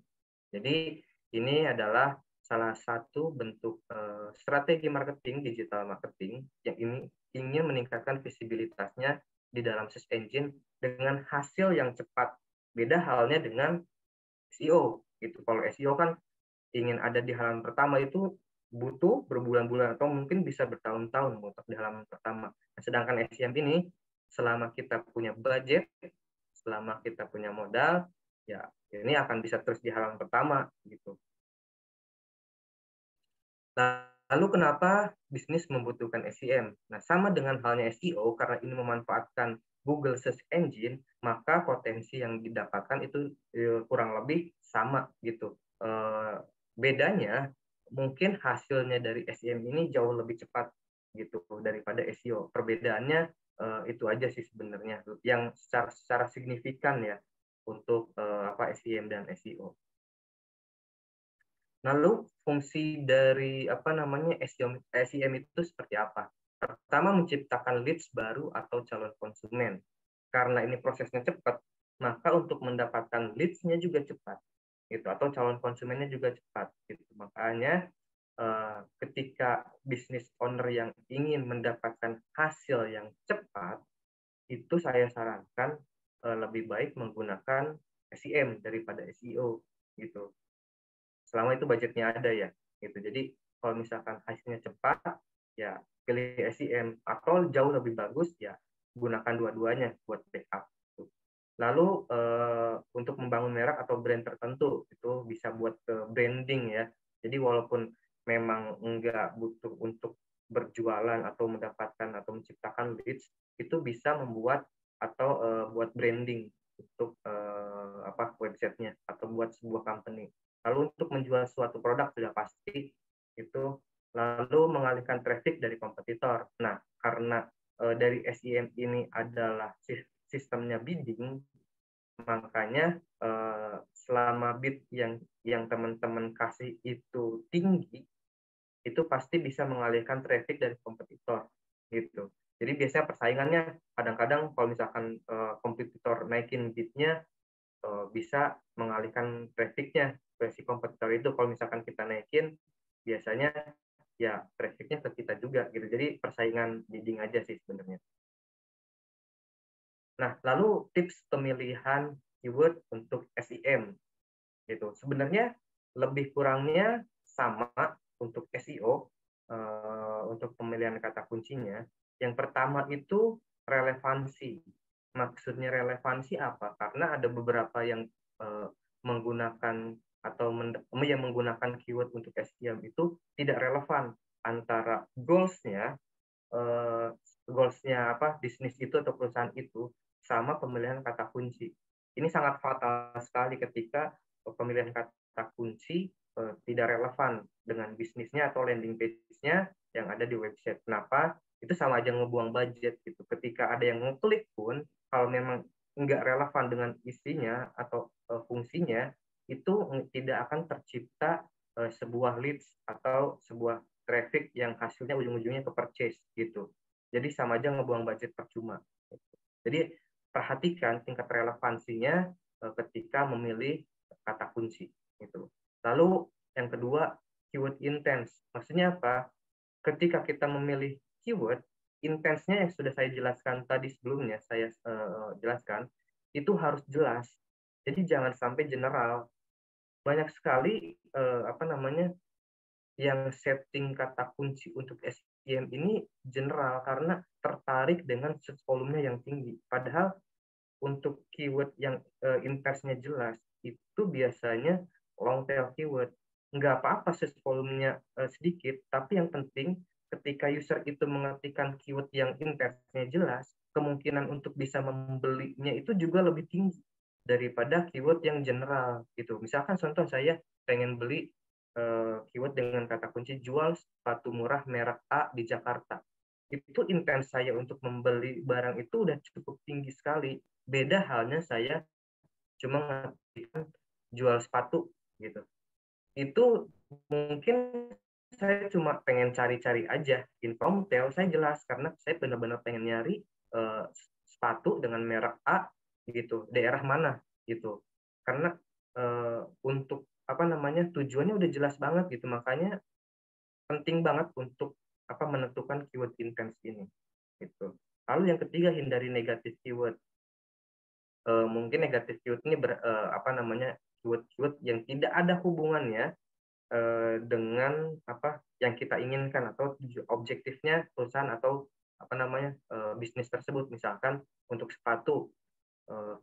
[SPEAKER 2] Jadi ini adalah salah satu bentuk strategi marketing, digital marketing yang ini ingin meningkatkan visibilitasnya di dalam search engine dengan hasil yang cepat. Beda halnya dengan SEO gitu. Kalau SEO kan ingin ada di halaman pertama itu butuh berbulan-bulan atau mungkin bisa bertahun-tahun untuk di halaman pertama. Nah, sedangkan SEM ini selama kita punya budget, selama kita punya modal, ya ini akan bisa terus di halaman pertama gitu. Lalu kenapa bisnis membutuhkan SEM? Nah, sama dengan halnya SEO, karena ini memanfaatkan Google Search Engine, maka potensi yang didapatkan itu kurang lebih sama gitu. Bedanya mungkin hasilnya dari SEM ini jauh lebih cepat gitu daripada SEO. Perbedaannya itu aja sih sebenarnya yang secara signifikan ya untuk SEM dan SEO. Lalu fungsi dari SEM itu seperti apa? Pertama, menciptakan leads baru atau calon konsumen. Karena ini prosesnya cepat, maka untuk mendapatkan leads-nya juga cepat, gitu. Atau calon konsumennya juga cepat. Gitu. Makanya ketika business owner yang ingin mendapatkan hasil yang cepat, itu saya sarankan lebih baik menggunakan SEM daripada SEO, gitu. Selama itu budgetnya ada ya gitu. Jadi kalau misalkan hasilnya cepat ya pilih SEM, atau jauh lebih bagus ya gunakan dua-duanya buat backup. Lalu untuk membangun merek atau brand tertentu itu bisa buat ke branding ya. Jadi walaupun memang enggak butuh untuk berjualan atau mendapatkan atau menciptakan leads, itu bisa membuat atau buat branding untuk websitenya atau buat sebuah company. Lalu untuk menjual suatu produk sudah pasti itu, lalu mengalihkan traffic dari kompetitor. Nah, karena dari SEM ini adalah sistemnya bidding, makanya selama bid yang teman-teman kasih itu tinggi, itu pasti bisa mengalihkan traffic dari kompetitor gitu. Jadi biasanya persaingannya kadang-kadang kalau misalkan kompetitor naikin bidnya, bisa mengalihkan trafficnya ke si kompetitor itu. Kalau misalkan kita naikin, biasanya ya trafficnya ke kita juga gitu. Jadi persaingan bidding aja sih sebenarnya. Nah, lalu tips pemilihan keyword untuk SEM gitu. Sebenarnya lebih kurangnya sama untuk SEO, untuk pemilihan kata kuncinya. Yang pertama itu relevansi. Maksudnya relevansi apa? Karena ada beberapa yang menggunakan atau yang menggunakan keyword untuk SEM itu tidak relevan antara goals-nya bisnis itu atau perusahaan itu sama pemilihan kata kunci. Ini sangat fatal sekali ketika pemilihan kata kunci tidak relevan dengan bisnisnya atau landing page-nya yang ada di website. Kenapa? Itu sama aja ngebuang budget gitu. Ketika ada yang ngeklik pun, kalau memang nggak relevan dengan isinya atau fungsinya, itu tidak akan tercipta sebuah leads atau sebuah traffic yang hasilnya ujung-ujungnya ke purchase gitu. Jadi sama aja ngebuang budget percuma. Jadi perhatikan tingkat relevansinya ketika memilih kata kunci gitu. Lalu yang kedua, keyword intense. Maksudnya apa? Ketika kita memilih keyword, intensnya yang sudah saya jelaskan tadi sebelumnya, saya jelaskan, itu harus jelas. Jadi jangan sampai general. Banyak sekali yang setting kata kunci untuk SEM ini general karena tertarik dengan search volume-nya yang tinggi. Padahal untuk keyword yang intensinya jelas itu biasanya long tail keyword. Nggak apa-apa volumenya sedikit, tapi yang penting ketika user itu mengetikkan keyword yang intensinya jelas, kemungkinan untuk bisa membelinya itu juga lebih tinggi daripada keyword yang general gitu. Misalkan contoh saya pengen beli keyword dengan kata kunci jual sepatu murah merek A di Jakarta. Itu intens saya untuk membeli barang itu udah cukup tinggi sekali. Beda halnya saya cuma ngetikkan jual sepatu gitu. Itu mungkin saya cuma pengen cari-cari aja info detail, saya jelas karena saya benar-benar pengen nyari sepatu dengan merek A gitu, daerah mana gitu. Karena untuk apa namanya tujuannya udah jelas banget gitu, makanya penting banget untuk menentukan keyword intens ini gitu. Lalu yang ketiga, hindari negatif keyword. Mungkin negatif keyword ini keyword-keyword yang tidak ada hubungannya dengan apa yang kita inginkan atau objektifnya perusahaan atau bisnis tersebut. Misalkan untuk sepatu,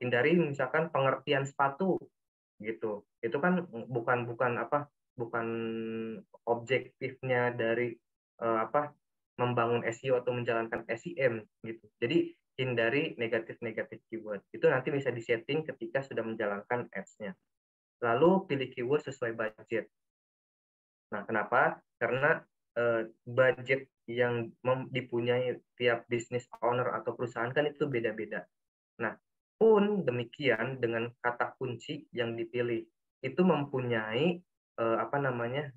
[SPEAKER 2] hindari misalkan pengertian sepatu gitu. Itu kan bukan objektifnya dari membangun SEO atau menjalankan SEM gitu. Jadi hindari negatif keyword. Itu nanti bisa disetting ketika sudah menjalankan ads-nya. Lalu pilih keyword sesuai budget. Nah, kenapa? Karena budget yang dipunyai tiap business owner atau perusahaan kan itu beda-beda. Nah, pun demikian dengan kata kunci yang dipilih itu mempunyai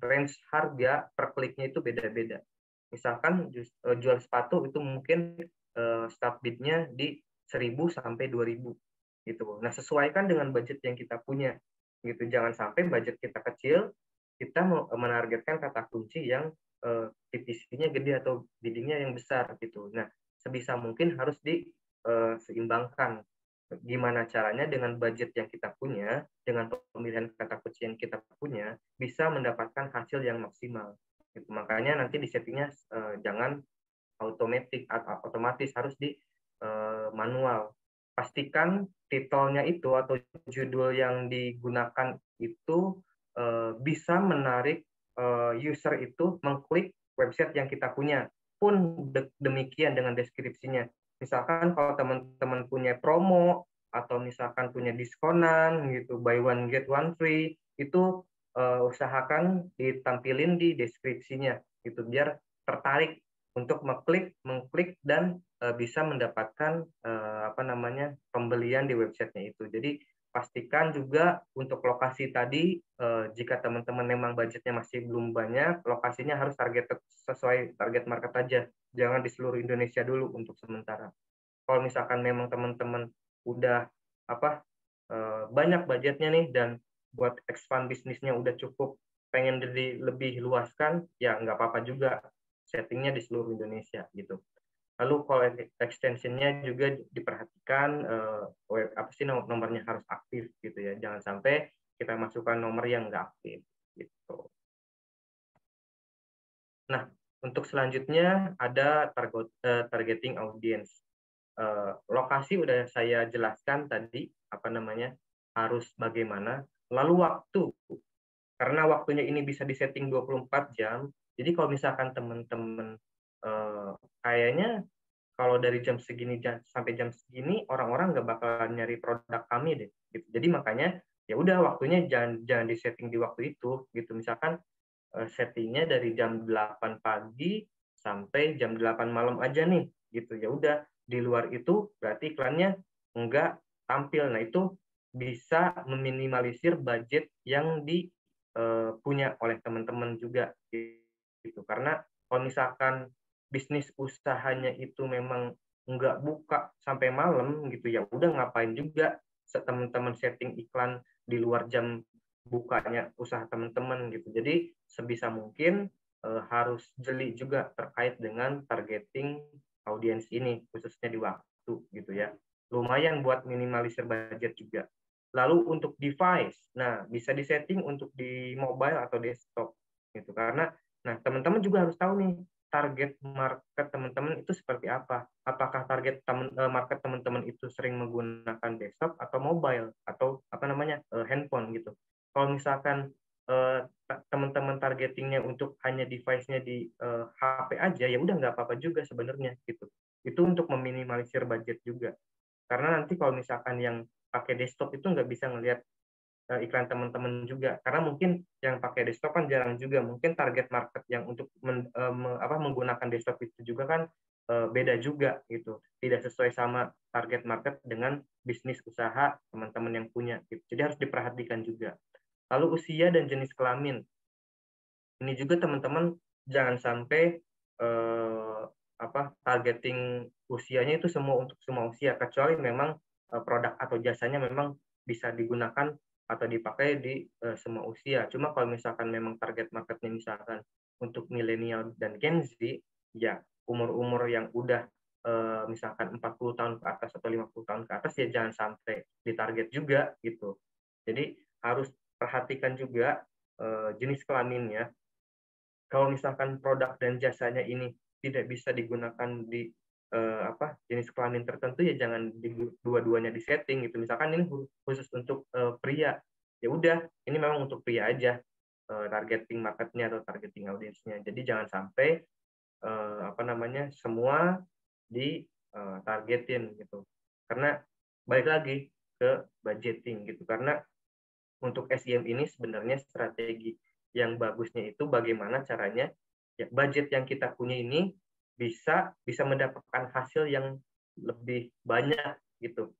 [SPEAKER 2] range harga per kliknya itu beda-beda. Misalkan jual sepatu itu mungkin start bid-nya di 1.000 sampai 2.000 gitu. Nah, sesuaikan dengan budget yang kita punya gitu. Jangan sampai budget kita kecil, kita menargetkan kata kunci yang PPC-nya gede atau bidding-nya yang besar gitu. Nah, sebisa mungkin harus diseimbangkan. Gimana caranya dengan budget yang kita punya, dengan pemilihan kata kunci yang kita punya, bisa mendapatkan hasil yang maksimal. Gitu. Makanya nanti di settingnya jangan otomatis, harus di manual. Pastikan titelnya itu atau judul yang digunakan itu bisa menarik user itu mengklik website yang kita punya. Pun demikian dengan deskripsinya. Misalkan kalau teman-teman punya promo atau misalkan punya diskonan gitu, buy one get one free, itu usahakan ditampilin di deskripsinya gitu biar tertarik untuk mengklik dan bisa mendapatkan pembelian di websitenya itu. Jadi pastikan juga untuk lokasi tadi, jika teman-teman memang budgetnya masih belum banyak, lokasinya harus sesuai target market aja. Jangan di seluruh Indonesia dulu untuk sementara. Kalau misalkan memang teman-teman udah banyak budgetnya nih dan buat expand bisnisnya udah cukup, pengen jadi lebih luaskan, ya nggak apa-apa juga settingnya di seluruh Indonesia gitu. Lalu kalau extensionnya juga diperhatikan nomornya harus aktif gitu ya. Jangan sampai kita masukkan nomor yang nggak aktif gitu. Nah, untuk selanjutnya ada targeting audience. Lokasi udah saya jelaskan tadi harus bagaimana. Lalu waktu, karena waktunya ini bisa disetting 24 jam. Jadi kalau misalkan teman-teman kayaknya kalau dari jam segini sampai jam segini orang-orang nggak bakalan nyari produk kami deh gitu. Jadi makanya ya udah waktunya jangan disetting di waktu itu gitu. Misalkan settingnya dari jam 8 pagi sampai jam 8 malam aja nih gitu. Ya udah, di luar itu berarti iklannya enggak tampil. Nah, itu bisa meminimalisir budget yang dipunya oleh teman-teman juga gitu. Karena kalau misalkan bisnis usahanya itu memang nggak buka sampai malam gitu, ya udah ngapain juga teman-teman setting iklan di luar jam bukanya usaha teman-teman gitu. Jadi sebisa mungkin harus jeli juga terkait dengan targeting audiens ini, khususnya di waktu gitu ya. Lumayan buat minimalisir budget juga. Lalu untuk device, nah bisa disetting untuk di mobile atau desktop gitu. Karena nah teman-teman juga harus tahu nih, target market teman-teman itu seperti apa. Apakah target market teman-teman itu sering menggunakan desktop atau mobile atau handphone gitu. Kalau misalkan teman-teman targetingnya untuk hanya device-nya di HP aja, ya udah nggak apa-apa juga sebenarnya gitu. Itu untuk meminimalisir budget juga. Karena nanti kalau misalkan yang pakai desktop itu nggak bisa ngelihat iklan teman-teman juga, karena mungkin yang pakai desktop kan jarang juga, mungkin target market yang untuk menggunakan desktop itu juga kan beda juga gitu, tidak sesuai sama target market dengan bisnis usaha teman-teman yang punya gitu. Jadi harus diperhatikan juga. Lalu usia dan jenis kelamin, ini juga teman-teman jangan sampai targeting usianya itu semua untuk semua usia, kecuali memang produk atau jasanya memang bisa digunakan atau dipakai di semua usia. Cuma kalau misalkan memang target marketnya misalkan untuk milenial dan Gen Z, ya umur-umur yang udah misalkan 40 tahun ke atas atau 50 tahun ke atas, ya jangan sampai ditarget juga gitu. Jadi harus perhatikan juga jenis kelaminnya. Kalau misalkan produk dan jasanya ini tidak bisa digunakan di jenis kelamin tertentu, ya jangan dua-duanya disetting gitu. Misalkan ini khusus untuk pria, ya udah ini memang untuk pria aja targeting marketnya atau targeting audiensnya. Jadi jangan sampai semua di targetin gitu. Karena balik lagi ke budgeting gitu. Karena untuk SEM ini sebenarnya strategi yang bagusnya itu bagaimana caranya ya, budget yang kita punya ini bisa mendapatkan hasil yang lebih banyak gitu,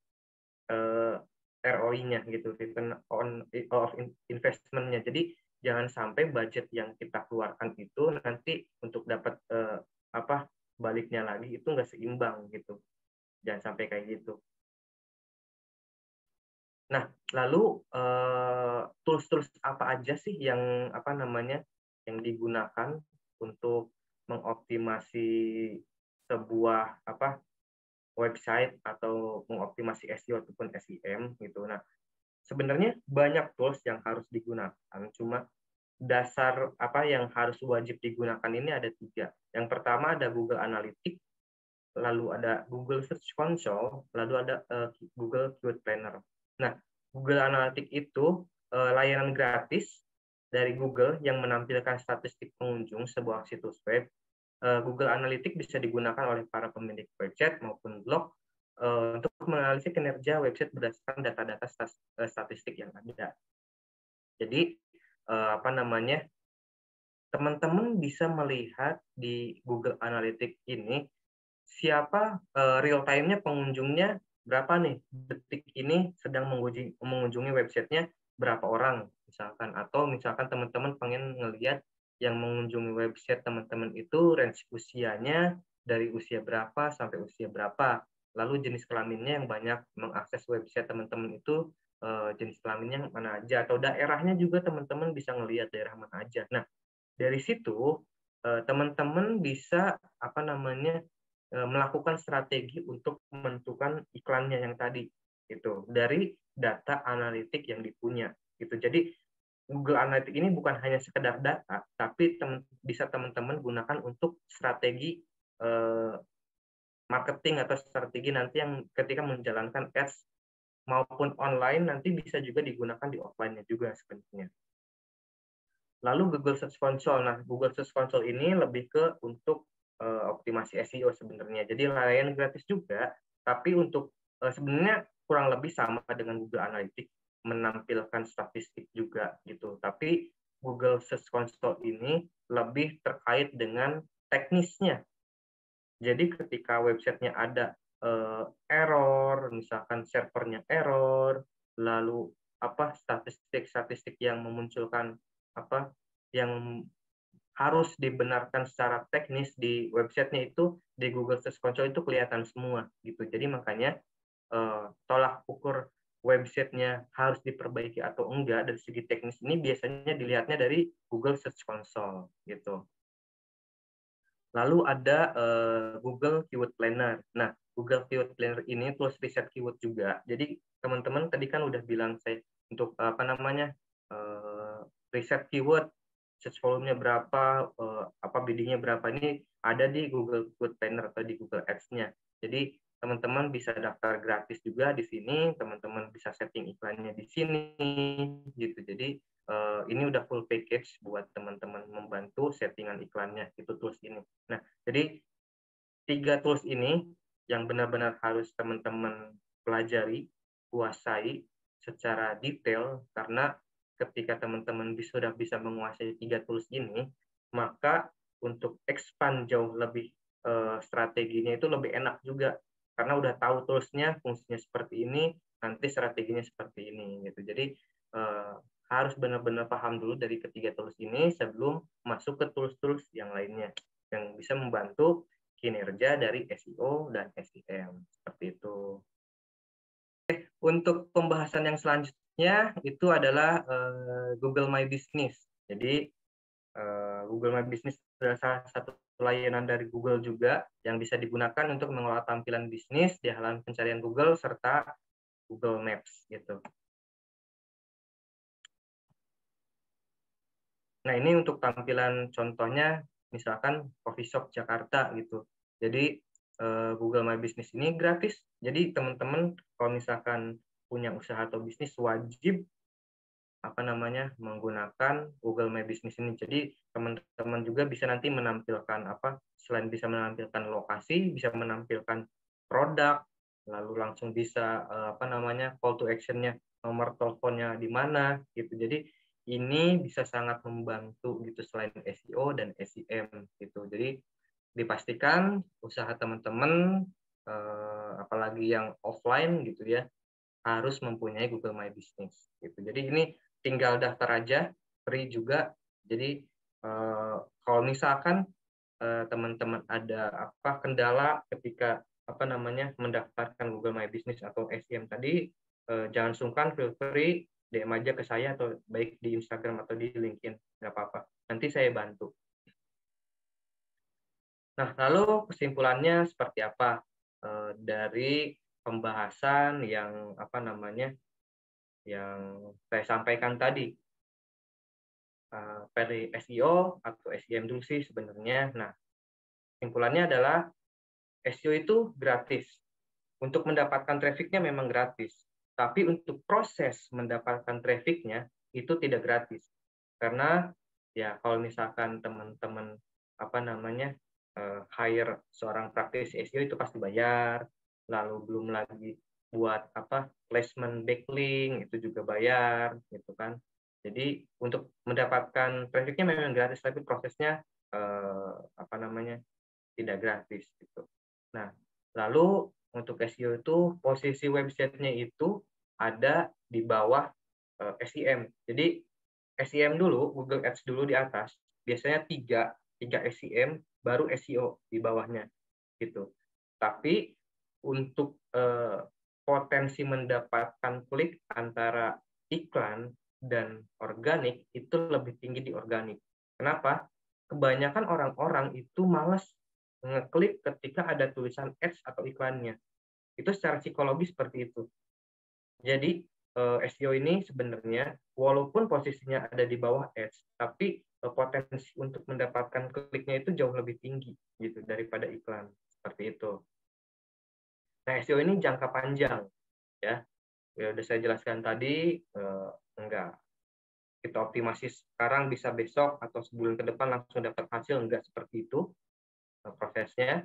[SPEAKER 2] ROI-nya gitu, return on of investment-nya. Jadi jangan sampai budget yang kita keluarkan itu nanti untuk dapat baliknya lagi itu nggak seimbang gitu. Jangan sampai kayak gitu. Nah, lalu tools-tools apa aja sih yang yang digunakan untuk mengoptimasi sebuah website atau mengoptimasi SEO ataupun SEM gitu. Nah, sebenarnya banyak tools yang harus digunakan. Cuma dasar yang harus wajib digunakan ini ada 3. Yang pertama ada Google Analytics, lalu ada Google Search Console, lalu ada Google Keyword Planner. Nah, Google Analytics itu layanan gratis dari Google yang menampilkan statistik pengunjung sebuah situs web. Google Analytics bisa digunakan oleh para pemilik website maupun blog untuk menganalisis kinerja website berdasarkan data-data statistik yang ada. Jadi teman-teman bisa melihat di Google Analytics ini siapa real time-nya pengunjungnya berapa nih, detik ini sedang mengunjungi websitenya berapa orang misalkan, atau misalkan teman-teman pengen ngelihat yang mengunjungi website teman-teman itu range usianya dari usia berapa sampai usia berapa, lalu jenis kelaminnya yang banyak mengakses website teman-teman itu jenis kelaminnya mana aja, atau daerahnya juga teman-teman bisa ngelihat daerah mana aja. Nah, dari situ teman-teman bisa melakukan strategi untuk menentukan iklannya yang tadi itu dari data analitik yang dipunya gitu. Jadi Google Analytics ini bukan hanya sekedar data, tapi bisa teman-teman gunakan untuk strategi marketing atau strategi nanti yang ketika menjalankan ads maupun online nanti bisa juga digunakan di offline-nya juga sebenarnya. Lalu Google Search Console. Nah, Google Search Console ini lebih ke untuk optimasi SEO sebenarnya. Jadi layanan gratis juga, tapi untuk sebenarnya kurang lebih sama dengan Google Analytics, menampilkan statistik juga gitu. Tapi Google Search Console ini lebih terkait dengan teknisnya. Jadi ketika websitenya ada error, misalkan servernya error, lalu statistik-statistik yang memunculkan yang harus dibenarkan secara teknis di websitenya itu di Google Search Console itu kelihatan semua gitu. Jadi makanya tolak ukur websitenya harus diperbaiki atau enggak dari segi teknis ini biasanya dilihatnya dari Google Search Console gitu. Lalu ada Google Keyword Planner. Nah, Google Keyword Planner ini tools riset keyword juga. Jadi teman-teman tadi kan udah bilang saya untuk riset keyword search volume-nya berapa, apa bidding-nya berapa, ini ada di Google Good Planner atau di Google Ads-nya. Jadi teman-teman bisa daftar gratis juga di sini, teman-teman bisa setting iklannya di sini gitu. Jadi ini udah full package buat teman-teman membantu settingan iklannya itu tools ini. Nah, jadi 3 tools ini yang benar-benar harus teman-teman pelajari, kuasai secara detail, karena ketika teman-teman sudah bisa menguasai 3 tools ini, maka untuk expand jauh lebih strateginya itu lebih enak juga, karena udah tahu toolsnya, fungsinya seperti ini, nanti strateginya seperti ini gitu. Jadi harus benar-benar paham dulu dari ketiga tools ini sebelum masuk ke tools-tools yang lainnya yang bisa membantu kinerja dari SEO dan SEM seperti itu. Untuk pembahasan yang selanjutnya itu adalah Google My Business. Jadi Google My Business adalah salah satu layanan dari Google juga yang bisa digunakan untuk mengelola tampilan bisnis di halaman pencarian Google serta Google Maps gitu. Nah, ini untuk tampilan contohnya misalkan coffee shop Jakarta gitu. Jadi Google My Business ini gratis. Jadi teman-teman kalau misalkan punya usaha atau bisnis wajib menggunakan Google My Business ini. Jadi teman-teman juga bisa nanti menampilkan selain bisa menampilkan lokasi, bisa menampilkan produk, lalu langsung bisa call to action-nya, nomor teleponnya di mana gitu. Jadi ini bisa sangat membantu gitu selain SEO dan SEM gitu. Jadi dipastikan usaha teman-teman apalagi yang offline gitu ya harus mempunyai Google My Business gitu. Jadi ini tinggal daftar aja, free juga. Jadi kalau misalkan teman-teman ada kendala ketika mendaftarkan Google My Business atau SEM tadi, jangan sungkan, feel free DM aja ke saya atau baik di Instagram atau di LinkedIn, nggak apa-apa. Nanti saya bantu. Nah, lalu kesimpulannya seperti apa dari pembahasan yang yang saya sampaikan tadi? Dari SEO atau SEM dulu sih sebenarnya. Nah, kesimpulannya adalah SEO itu gratis. Untuk mendapatkan trafficnya memang gratis. Tapi untuk proses mendapatkan trafficnya itu tidak gratis. Karena ya kalau misalkan teman-teman hire seorang praktisi SEO itu pasti bayar, lalu belum lagi buat placement backlink itu juga bayar gitu kan. Jadi untuk mendapatkan trafficnya memang gratis, tapi prosesnya tidak gratis gitu. Nah, lalu untuk SEO itu posisi websitenya itu ada di bawah SEM. Jadi SEM dulu, Google Ads dulu di atas, biasanya tiga SEM baru SEO di bawahnya gitu. Tapi untuk potensi mendapatkan klik antara iklan dan organik itu lebih tinggi di organik. Kenapa? Kebanyakan orang-orang itu malas ngeklik ketika ada tulisan ads atau iklannya. Itu secara psikologis seperti itu. Jadi SEO ini sebenarnya walaupun posisinya ada di bawah ads, tapi potensi untuk mendapatkan kliknya itu jauh lebih tinggi gitu daripada iklan seperti itu. Nah, SEO ini jangka panjang ya. Ya udah saya jelaskan tadi, enggak kita optimasi sekarang bisa besok atau sebulan ke depan langsung dapat hasil, enggak seperti itu prosesnya.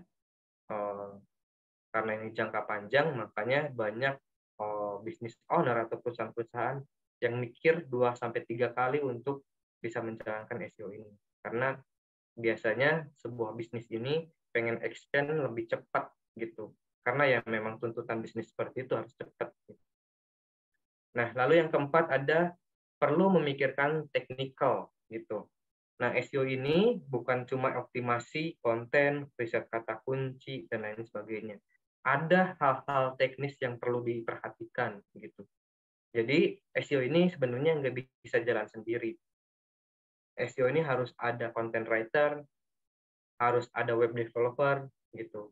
[SPEAKER 2] Karena ini jangka panjang, makanya banyak bisnis owner atau perusahaan-perusahaan yang mikir 2-3 kali untuk bisa menjalankan SEO ini. Karena biasanya sebuah bisnis ini pengen extend lebih cepat gitu. Karena ya memang tuntutan bisnis seperti itu harus cepat. Nah, lalu yang keempat ada perlu memikirkan technical gitu. Nah, SEO ini bukan cuma optimasi konten, riset kata kunci, dan lain sebagainya. Ada hal-hal teknis yang perlu diperhatikan gitu. Jadi SEO ini sebenarnya nggak bisa jalan sendiri. SEO ini harus ada content writer, harus ada web developer gitu.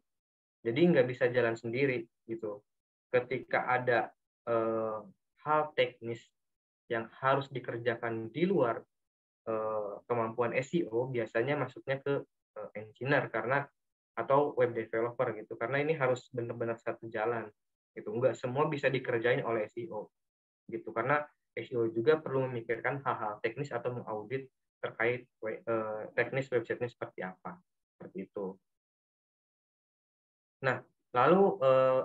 [SPEAKER 2] Jadi nggak bisa jalan sendiri gitu. Ketika ada hal teknis yang harus dikerjakan di luar kemampuan SEO biasanya masuknya ke engineer atau web developer gitu, karena ini harus benar-benar satu jalan gitu. Enggak semua bisa dikerjain oleh SEO gitu, karena SEO juga perlu memikirkan hal-hal teknis atau mengaudit terkait teknis websitenya seperti apa, seperti itu. Nah, lalu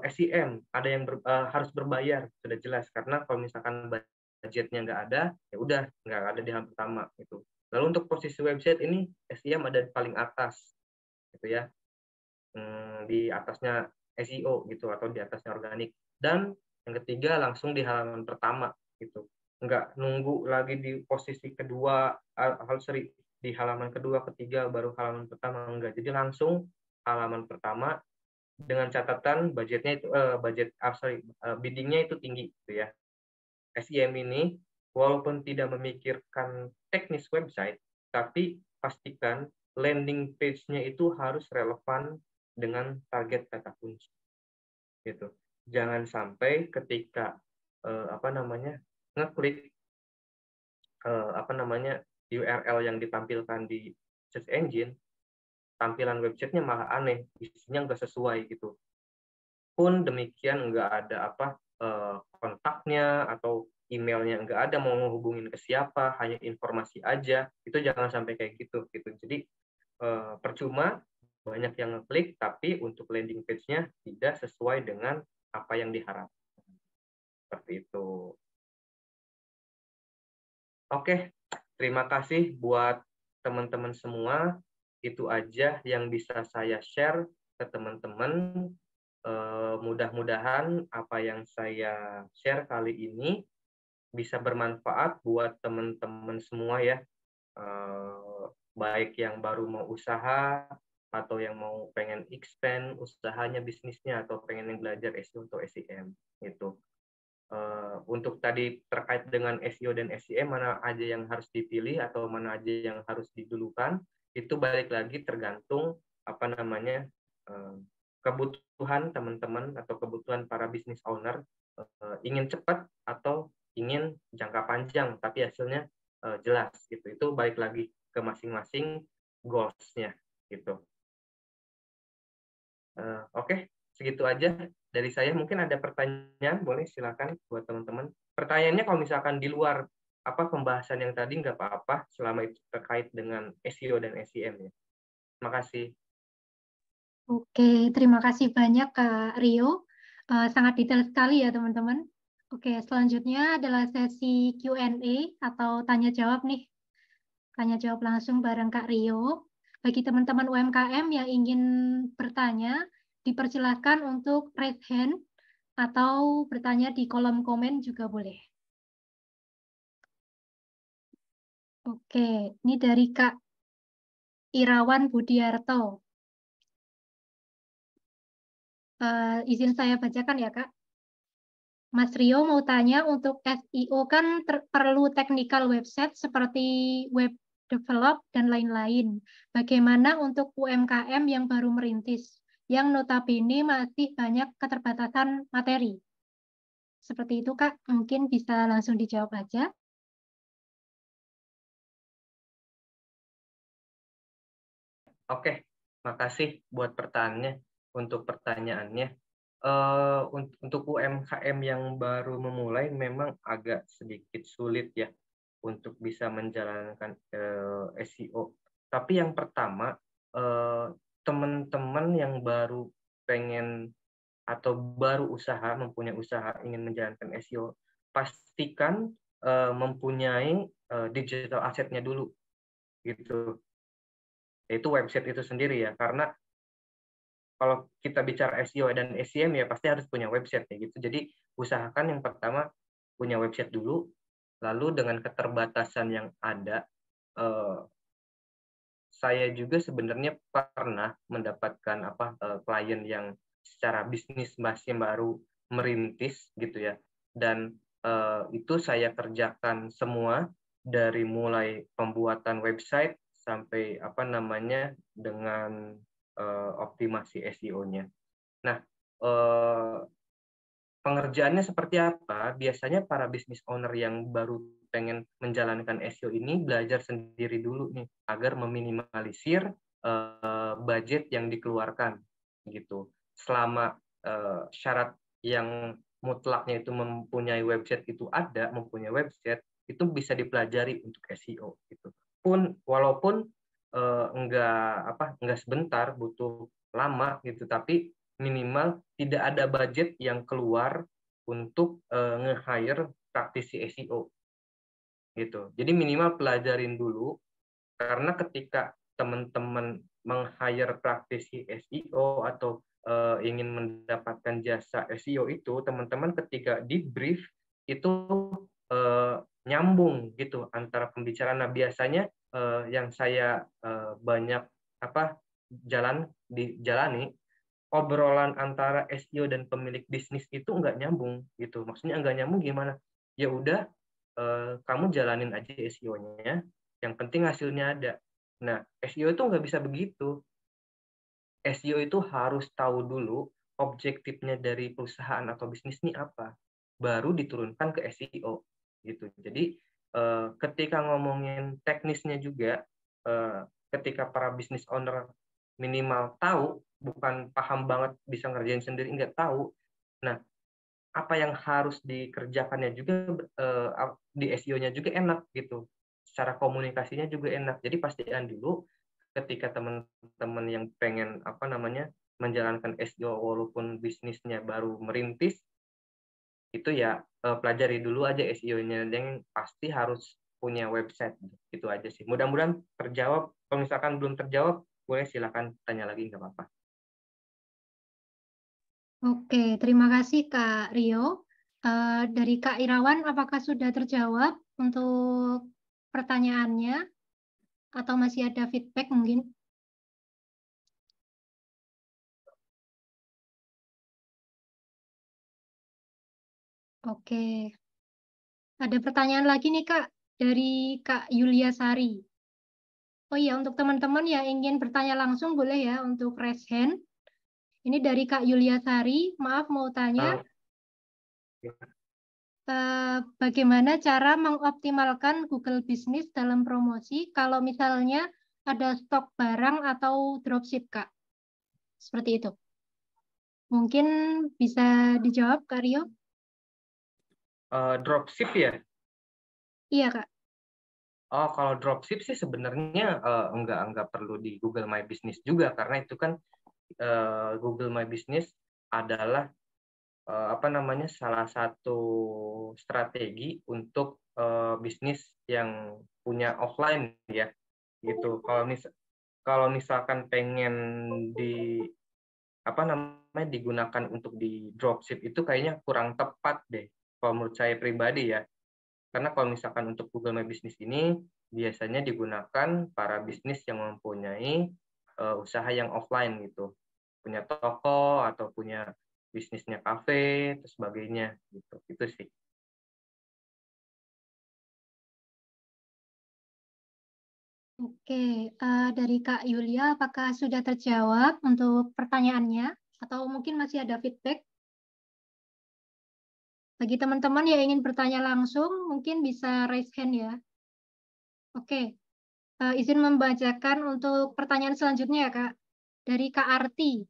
[SPEAKER 2] SEM ada yang harus berbayar, sudah jelas, karena kalau misalkan budgetnya nggak ada, ya udah nggak ada di hal pertama gitu. Lalu untuk posisi website ini SEM ada di paling atas gitu ya, di atasnya SEO gitu, atau di atasnya organik. Dan yang ketiga langsung di halaman pertama gitu, nggak nunggu lagi di posisi kedua, di halaman kedua, ketiga, baru halaman pertama, enggak. Jadi langsung halaman pertama, dengan catatan budgetnya itu biddingnya itu tinggi gitu ya. SEM ini walaupun tidak memikirkan teknis website, tapi pastikan landing page-nya itu harus relevan dengan target kata kunci gitu. Jangan sampai ketika ngeklik URL yang ditampilkan di search engine, tampilan websitenya malah aneh, isinya nggak sesuai gitu. Pun demikian, nggak ada kontaknya atau emailnya, nggak ada, mau menghubungin ke siapa, hanya informasi aja, itu jangan sampai kayak gitu. Jadi percuma banyak yang ngeklik, tapi untuk landing page-nya tidak sesuai dengan apa yang diharapkan. Seperti itu. Oke, terima kasih buat teman-teman semua. Itu aja yang bisa saya share ke teman-teman. Mudah-mudahan apa yang saya share kali ini bisa bermanfaat buat teman-teman semua ya. Baik yang baru mau usaha, atau yang mau pengen expand usahanya, bisnisnya, atau pengen yang belajar SEO atau SEM gitu. Untuk tadi terkait dengan SEO dan SEM, mana aja yang harus dipilih atau mana aja yang harus didulukan, itu balik lagi tergantung kebutuhan teman-teman atau kebutuhan para business owner, ingin cepat atau ingin jangka panjang tapi hasilnya jelas gitu. Itu balik lagi ke masing-masing goals-nya gitu. Oke, segitu aja dari saya. Mungkin ada pertanyaan, boleh silakan buat teman-teman. Pertanyaannya kalau misalkan di luar pembahasan yang tadi nggak apa-apa, selama itu terkait dengan SEO dan SEM ya. Terima kasih.
[SPEAKER 1] Oke, terima kasih banyak Kak Rio. Sangat detail sekali ya teman-teman. Oke, selanjutnya adalah sesi Q&A atau tanya jawab nih. Tanya jawab langsung bareng Kak Rio. Bagi teman-teman UMKM yang ingin bertanya, dipersilahkan untuk raise hand atau bertanya di kolom komen juga boleh. Oke, ini dari Kak Irawan Budiarto. Izin saya bacakan ya, Kak. Mas Rio mau tanya, untuk SEO kan perlu technical website seperti web develop dan lain-lain. Bagaimana untuk UMKM yang baru merintis, yang notabene masih banyak keterbatasan materi? Seperti itu, Kak. Mungkin bisa langsung dijawab aja.
[SPEAKER 2] Oke, makasih buat pertanyaannya. Untuk UMKM yang baru memulai memang agak sedikit sulit ya untuk bisa menjalankan SEO. Tapi yang pertama, teman-teman yang baru pengen atau baru mempunyai usaha ingin menjalankan SEO, pastikan mempunyai digital assetnya dulu gitu. Yaitu website itu sendiri ya, karena kalau kita bicara SEO dan SEM ya pasti harus punya website ya gitu. Jadi usahakan yang pertama punya website dulu, lalu dengan keterbatasan yang ada, saya juga sebenarnya pernah mendapatkan klien yang secara bisnis masih baru merintis gitu ya, dan itu saya kerjakan semua dari mulai pembuatan website sampai dengan optimasi SEO-nya. Nah, pengerjaannya seperti apa? Biasanya para business owner yang baru pengen menjalankan SEO ini belajar sendiri dulu nih agar meminimalisir budget yang dikeluarkan gitu. Selama syarat yang mutlaknya itu mempunyai website itu bisa dipelajari untuk SEO gitu. Walaupun enggak sebentar, butuh lama gitu, tapi minimal tidak ada budget yang keluar untuk nge-hire praktisi SEO gitu. Jadi minimal pelajarin dulu, karena ketika teman-teman meng-hire praktisi SEO atau ingin mendapatkan jasa SEO itu, teman-teman ketika di brief itu nyambung gitu antara pembicaraan. Nah, biasanya yang saya banyak jalani, obrolan antara SEO dan pemilik bisnis itu nggak nyambung gitu. Maksudnya nggak nyambung gimana? Ya udah, kamu jalanin aja SEO-nya, yang penting hasilnya ada. Nah, SEO itu nggak bisa begitu. SEO itu harus tahu dulu objektifnya dari perusahaan atau bisnis ini apa, baru diturunkan ke SEO gitu. Jadi ketika ngomongin teknisnya juga, ketika para business owner minimal tahu, bukan paham banget bisa ngerjain sendiri, nggak tahu. Nah, apa yang harus dikerjakannya juga di SEO-nya juga enak gitu. Secara komunikasinya juga enak. Jadi pastikan dulu ketika teman-teman yang pengen menjalankan SEO walaupun bisnisnya baru merintis, itu ya pelajari dulu aja SEO-nya, yang pasti harus punya website. Itu aja sih. Mudah-mudahan terjawab. Kalau misalkan belum terjawab, boleh silakan tanya lagi, nggak apa-apa.
[SPEAKER 1] Oke, terima kasih Kak Rio. Dari Kak Irawan, apakah sudah terjawab untuk pertanyaannya atau masih ada feedback mungkin? Oke, ada pertanyaan lagi nih Kak dari Kak Yulia Sari. Oh iya, untuk teman-teman yang ingin bertanya langsung boleh ya untuk raise hand. Ini dari Kak Yulia Sari. Maaf mau tanya, bagaimana cara mengoptimalkan Google Business dalam promosi kalau misalnya ada stok barang atau dropship, Kak? Seperti itu. Mungkin bisa dijawab, Kak Rio?
[SPEAKER 2] Dropship ya?
[SPEAKER 1] Iya, Kak.
[SPEAKER 2] Oh, kalau dropship sih sebenarnya enggak perlu di Google My Business juga, karena itu kan Google My Business adalah salah satu strategi untuk bisnis yang punya offline ya gitu. Kalau misalkan pengen di digunakan untuk di dropship, itu kayaknya kurang tepat deh kalau menurut saya pribadi ya. Karena kalau misalkan untuk Google My Business ini biasanya digunakan para bisnis yang mempunyai usaha yang offline gitu, punya toko atau punya bisnisnya kafe dan sebagainya gitu. Itu sih.
[SPEAKER 1] Oke, dari Kak Yulia, apakah sudah terjawab untuk pertanyaannya? Atau mungkin masih ada feedback? Bagi teman-teman yang ingin bertanya langsung, mungkin bisa raise hand ya. Oke, izin membacakan untuk pertanyaan selanjutnya ya, Kak. Dari Kak Arti.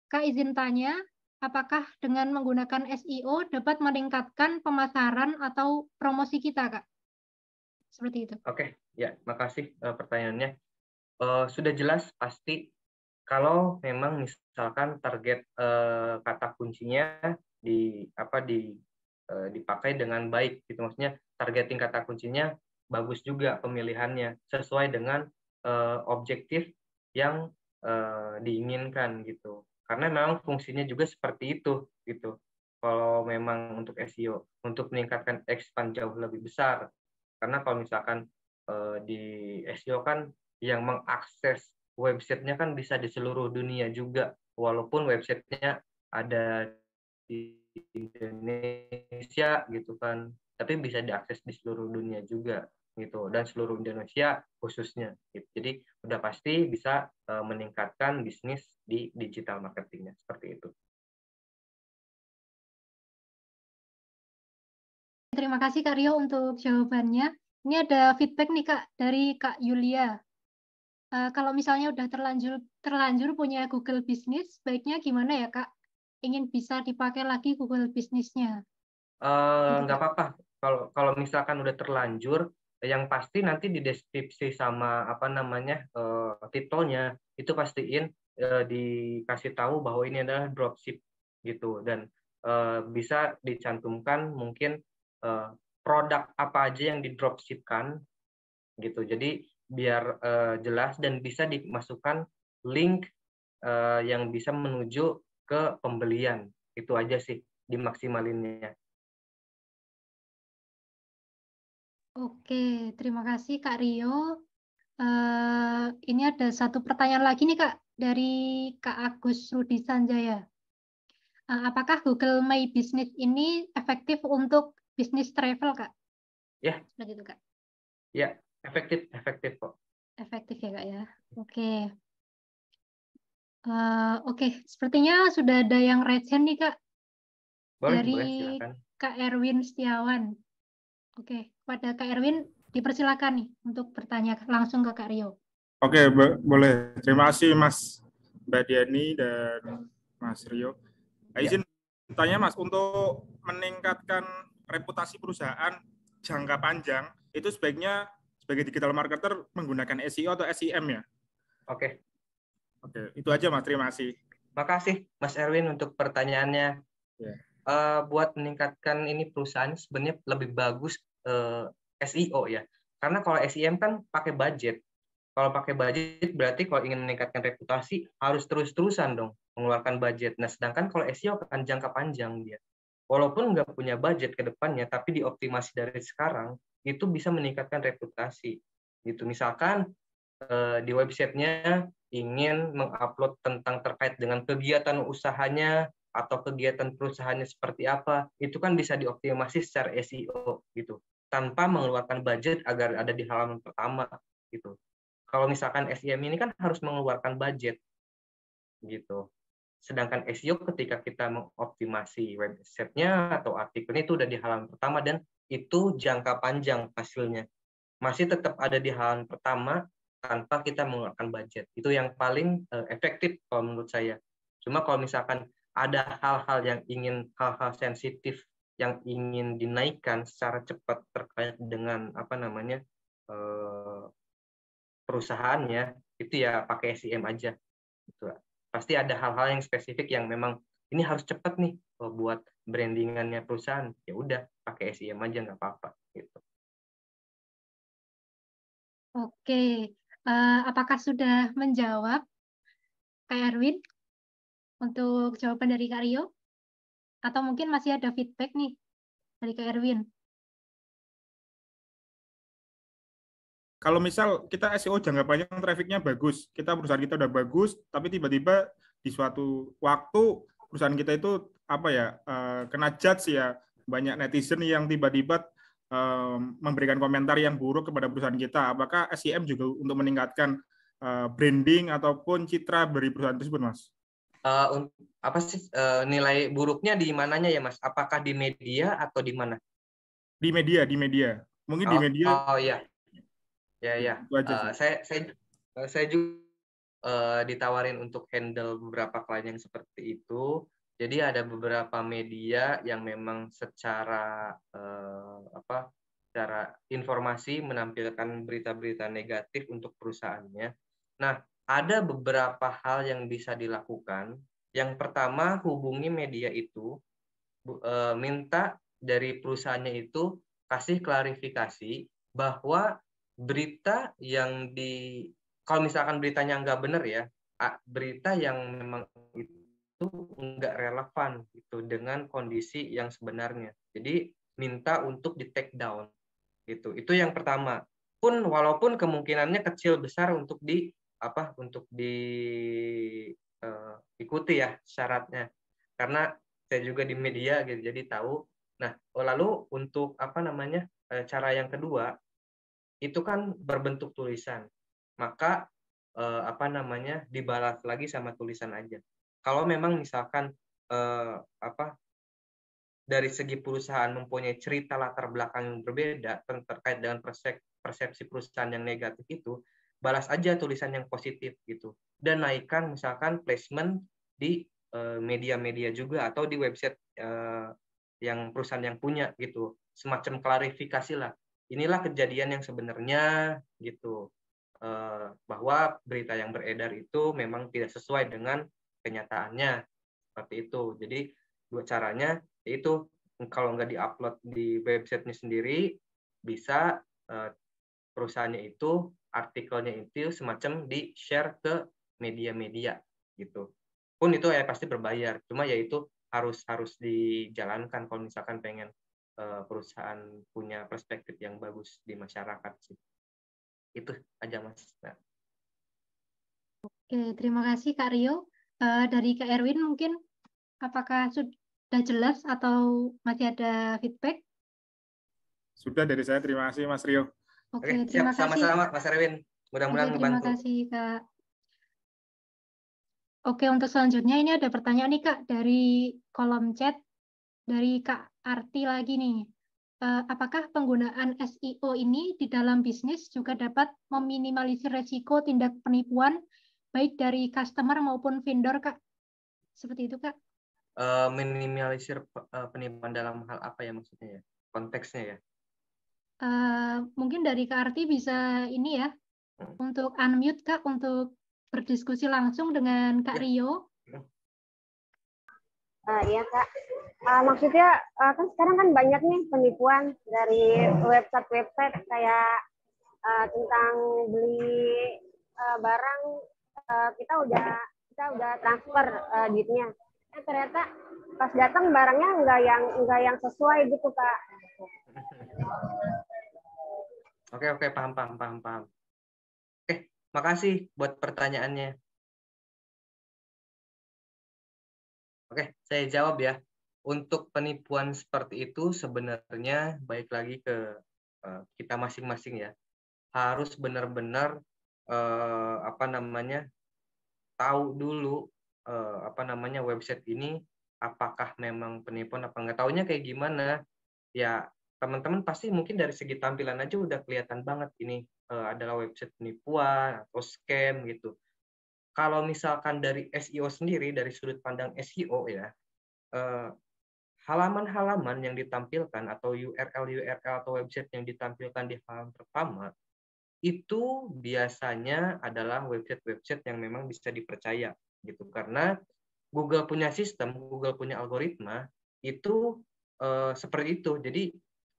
[SPEAKER 1] Kak izin tanya, apakah dengan menggunakan SEO dapat meningkatkan pemasaran atau promosi kita, Kak? Seperti itu.
[SPEAKER 2] Oke, ya, makasih pertanyaannya. Sudah jelas pasti kalau memang misalkan target kata kuncinya dipakai dengan baik gitu, maksudnya targeting kata kuncinya bagus juga pemilihannya sesuai dengan objektif yang diinginkan gitu, karena memang fungsinya juga seperti itu gitu. Kalau memang untuk SEO untuk meningkatkan expand jauh lebih besar, karena kalau misalkan di SEO kan yang mengakses websitenya kan bisa di seluruh dunia juga, walaupun websitenya ada di Indonesia gitu kan, tapi bisa diakses di seluruh dunia juga gitu, dan seluruh Indonesia khususnya gitu. Jadi udah pasti bisa meningkatkan bisnis di digital marketingnya seperti itu.
[SPEAKER 1] Terima kasih Kak Rio untuk jawabannya. Ini ada feedback nih Kak dari Kak Yulia. Kalau misalnya udah terlanjur punya Google Business, baiknya gimana ya Kak? Ingin bisa dipakai lagi Google Business-nya. Gitu
[SPEAKER 2] Nggak
[SPEAKER 1] Kak.
[SPEAKER 2] apa-apa kalau misalkan udah terlanjur, yang pasti nanti di deskripsi sama apa namanya titelnya itu pastiin dikasih tahu bahwa ini adalah dropship gitu, dan bisa dicantumkan mungkin eh, produk apa aja yang di dropshipkan gitu. Jadi biar jelas dan bisa dimasukkan link yang bisa menuju ke pembelian. Itu aja sih dimaksimalinnya.
[SPEAKER 1] Oke, terima kasih Kak Rio. Ini ada satu pertanyaan lagi nih Kak dari Kak Agus Rudi Sanjaya. Apakah Google My Business ini efektif untuk bisnis travel Kak?
[SPEAKER 2] Ya,
[SPEAKER 1] Seperti itu Kak.
[SPEAKER 2] ya, efektif, efektif kok.
[SPEAKER 1] Efektif ya Kak ya. Oke. Oke, sepertinya sudah ada yang raise hand nih Kak
[SPEAKER 2] Boleh,
[SPEAKER 1] dari
[SPEAKER 2] boleh, silakan.
[SPEAKER 1] Kak Erwin Setiawan. Oke, pada Kak Erwin dipersilakan nih untuk bertanya langsung ke Kak Rio.
[SPEAKER 3] Oke, boleh. Terima kasih Mas Mbak Diani dan Mas Rio. Izin tanya Mas, untuk meningkatkan reputasi perusahaan jangka panjang, itu sebaiknya sebagai digital marketer menggunakan SEO atau SEM ya?
[SPEAKER 2] Oke,
[SPEAKER 3] Oke, itu aja Mas. Terima kasih.
[SPEAKER 2] makasih Mas Erwin untuk pertanyaannya.
[SPEAKER 3] Ya.
[SPEAKER 2] Buat meningkatkan ini perusahaan sebenarnya lebih bagus SEO ya. Karena kalau SEM kan pakai budget. Kalau pakai budget berarti kalau ingin meningkatkan reputasi harus terus-terusan dong mengeluarkan budget. Nah, sedangkan kalau SEO kan jangka panjang dia. Walaupun nggak punya budget ke depannya, tapi dioptimasi dari sekarang, itu bisa meningkatkan reputasi. Gitu. Misalkan di websitenya ingin mengupload tentang terkait dengan kegiatan usahanya atau kegiatan perusahaannya seperti apa, itu kan bisa dioptimasi secara SEO gitu, tanpa mengeluarkan budget agar ada di halaman pertama gitu. Kalau misalkan SEM ini kan harus mengeluarkan budget gitu. Sedangkan SEO ketika kita mengoptimasi websitenya atau artikelnya itu udah di halaman pertama dan itu jangka panjang hasilnya. Masih tetap ada di halaman pertama tanpa kita mengeluarkan budget. Itu yang paling efektif kalau menurut saya. Cuma kalau misalkan ada hal-hal yang hal-hal sensitif yang ingin dinaikkan secara cepat terkait dengan apa namanya perusahaannya, itu ya pakai SEM aja. Gitu. Pasti ada hal-hal yang spesifik yang memang ini harus cepat nih buat brandingannya perusahaan. Ya udah pakai SEM aja nggak apa-apa gitu.
[SPEAKER 1] Oke, apakah sudah menjawab Kak Erwin untuk jawaban dari Kak Rio? Atau mungkin masih ada feedback nih dari Kak Erwin?
[SPEAKER 3] Kalau misal kita SEO jangka panjang trafficnya bagus, perusahaan kita udah bagus, tapi tiba-tiba di suatu waktu perusahaan kita itu apa ya kena judge ya, banyak netizen yang tiba-tiba memberikan komentar yang buruk kepada perusahaan kita. Apakah SEM juga untuk meningkatkan branding ataupun citra dari perusahaan tersebut, Mas?
[SPEAKER 2] Apa sih nilai buruknya di mananya ya Mas? Apakah di media atau di mana?
[SPEAKER 3] Di media. Mungkin di media.
[SPEAKER 2] Oh iya. Ya.
[SPEAKER 3] Itu aja sih.
[SPEAKER 2] Saya juga ditawarin untuk handle beberapa klien yang seperti itu. Jadi ada beberapa media yang memang secara secara informasi menampilkan berita-berita negatif untuk perusahaannya. Nah, ada beberapa hal yang bisa dilakukan. Yang pertama, hubungi media itu, minta dari perusahaannya itu kasih klarifikasi bahwa berita yang kalau misalkan beritanya nggak benar ya, berita yang memang itu nggak relevan gitu dengan kondisi yang sebenarnya. Jadi minta untuk di take down gitu. Itu yang pertama. Walaupun kemungkinannya kecil besar untuk ikuti ya syaratnya. Karena saya juga di media gitu, jadi tahu. Nah, lalu untuk cara yang kedua itu kan berbentuk tulisan. Maka dibalas lagi sama tulisan aja. Kalau memang misalkan dari segi perusahaan mempunyai cerita latar belakang yang berbeda terkait dengan persepsi perusahaan yang negatif itu, balas aja tulisan yang positif gitu. Dan naikkan misalkan placement di media-media juga atau di website yang perusahaan yang punya gitu. Semacam klarifikasi lah. Inilah kejadian yang sebenarnya gitu. Bahwa berita yang beredar itu memang tidak sesuai dengan kenyataannya. Seperti itu. Jadi dua caranya yaitu kalau nggak diupload di websitenya sendiri, bisa perusahaannya itu artikelnya itu semacam di-share ke media-media gitu. Pun itu ya pasti berbayar. Cuma ya itu harus dijalankan kalau misalkan pengen perusahaan punya perspektif yang bagus di masyarakat sih. Itu aja Mas. Nah.
[SPEAKER 1] Oke, terima kasih Kak Rio. Dari Kak Erwin mungkin apakah sudah jelas atau masih ada feedback?
[SPEAKER 3] Sudah dari saya, terima kasih Mas Rio.
[SPEAKER 1] Oke,
[SPEAKER 2] siap,
[SPEAKER 1] terima kasih.
[SPEAKER 2] Sama-sama Mas Erwin. Mudah-mudahan
[SPEAKER 1] terima
[SPEAKER 2] membantu.
[SPEAKER 1] kasih Kak. Oke, untuk selanjutnya ini ada pertanyaan nih Kak dari kolom chat dari Kak Arti lagi nih. Apakah penggunaan SEO ini di dalam bisnis juga dapat meminimalisir resiko tindak penipuan baik dari customer maupun vendor, Kak? Seperti itu, Kak?
[SPEAKER 2] Minimalisir penipuan dalam hal apa ya maksudnya ya? Konteksnya ya?
[SPEAKER 1] Mungkin dari Kak Arti bisa ini ya, untuk unmute Kak, untuk berdiskusi langsung dengan Kak Rio.
[SPEAKER 4] Iya Kak, maksudnya kan sekarang kan banyak nih penipuan dari website kayak tentang beli barang, kita udah transfer duitnya, ternyata pas datang barangnya nggak yang sesuai gitu Kak.
[SPEAKER 2] Oke, paham. Oke, makasih buat pertanyaannya. Oke, saya jawab ya. Untuk penipuan seperti itu sebenarnya baik lagi ke kita masing-masing ya. Harus benar-benar tahu dulu website ini apakah memang penipuan apa nggak. Taunya kayak gimana? Ya, teman-teman pasti mungkin dari segi tampilan aja udah kelihatan banget ini adalah website penipuan atau scam gitu. Kalau misalkan dari SEO sendiri, dari sudut pandang SEO ya, halaman-halaman yang ditampilkan atau URL atau website yang ditampilkan di halaman pertama, itu biasanya adalah website-website yang memang bisa dipercaya gitu. Karena Google punya sistem, Google punya algoritma, itu seperti itu. Jadi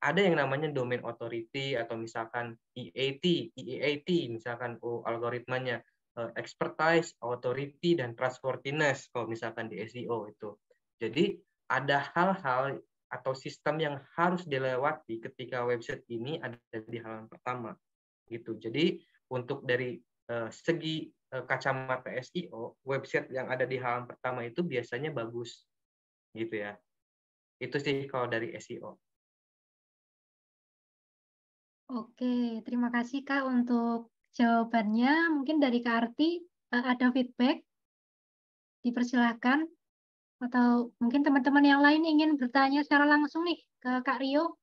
[SPEAKER 2] ada yang namanya domain authority atau misalkan EAT misalkan algoritmanya expertise, authority, dan trustworthiness kalau misalkan di SEO itu. Jadi ada hal-hal atau sistem yang harus dilewati ketika website ini ada di halaman pertama gitu. Jadi untuk dari segi kacamata SEO, website yang ada di halaman pertama itu biasanya bagus gitu ya. Itu sih kalau dari SEO.
[SPEAKER 1] Oke, terima kasih Kak untuk jawabannya. Mungkin dari Kak Arti ada feedback, dipersilahkan. Atau mungkin teman-teman yang lain ingin bertanya secara langsung nih ke Kak Rio.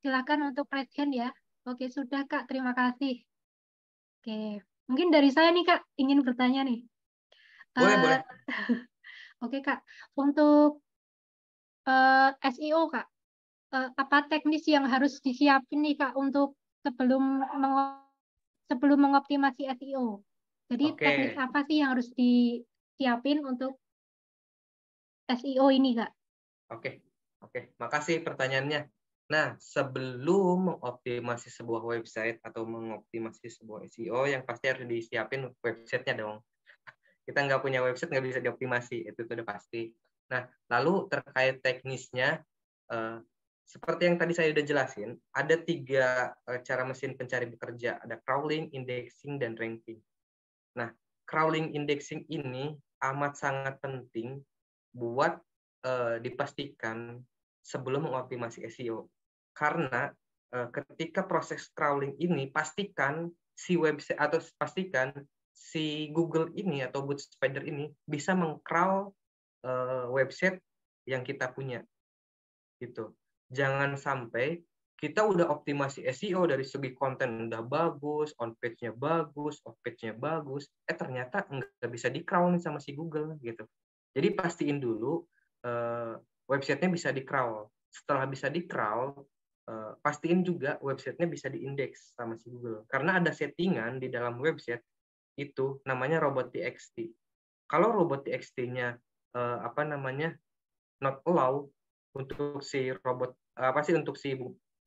[SPEAKER 1] Silakan untuk raise hand ya. Oke, sudah Kak, terima kasih. Oke, mungkin dari saya nih Kak, ingin bertanya nih.
[SPEAKER 2] Boleh.
[SPEAKER 1] Oke Kak, untuk SEO Kak, apa teknis yang harus disiapin nih Kak untuk sebelum mengoptimasi SEO? Jadi teknis apa sih yang harus disiapin untuk SEO ini Kak?
[SPEAKER 2] Oke. Makasih pertanyaannya. Nah, sebelum mengoptimasi sebuah website atau mengoptimasi sebuah SEO, yang pasti harus disiapin websitenya dong. Kita nggak punya website nggak bisa dioptimasi, itu sudah pasti. Nah, lalu terkait teknisnya, seperti yang tadi saya udah jelasin, ada 3 cara mesin pencari bekerja. Ada crawling, indexing, dan ranking. Nah, crawling indexing ini amat sangat penting buat dipastikan sebelum mengoptimasi SEO. Karena ketika proses crawling ini, pastikan si website atau pastikan si Google ini atau Boot Spider ini bisa meng-crawl website yang kita punya. gitu. Jangan sampai kita udah optimasi SEO dari segi konten udah bagus, on page-nya bagus, off page-nya bagus, ternyata nggak bisa di-crawl nih sama si Google gitu. Jadi pastiin dulu websitenya bisa di-crawl. Setelah bisa di-crawl, pastiin juga websitenya bisa diindeks sama si Google. Karena ada settingan di dalam website itu namanya robot.txt. Kalau robot.txt-nya not allow untuk si robot untuk si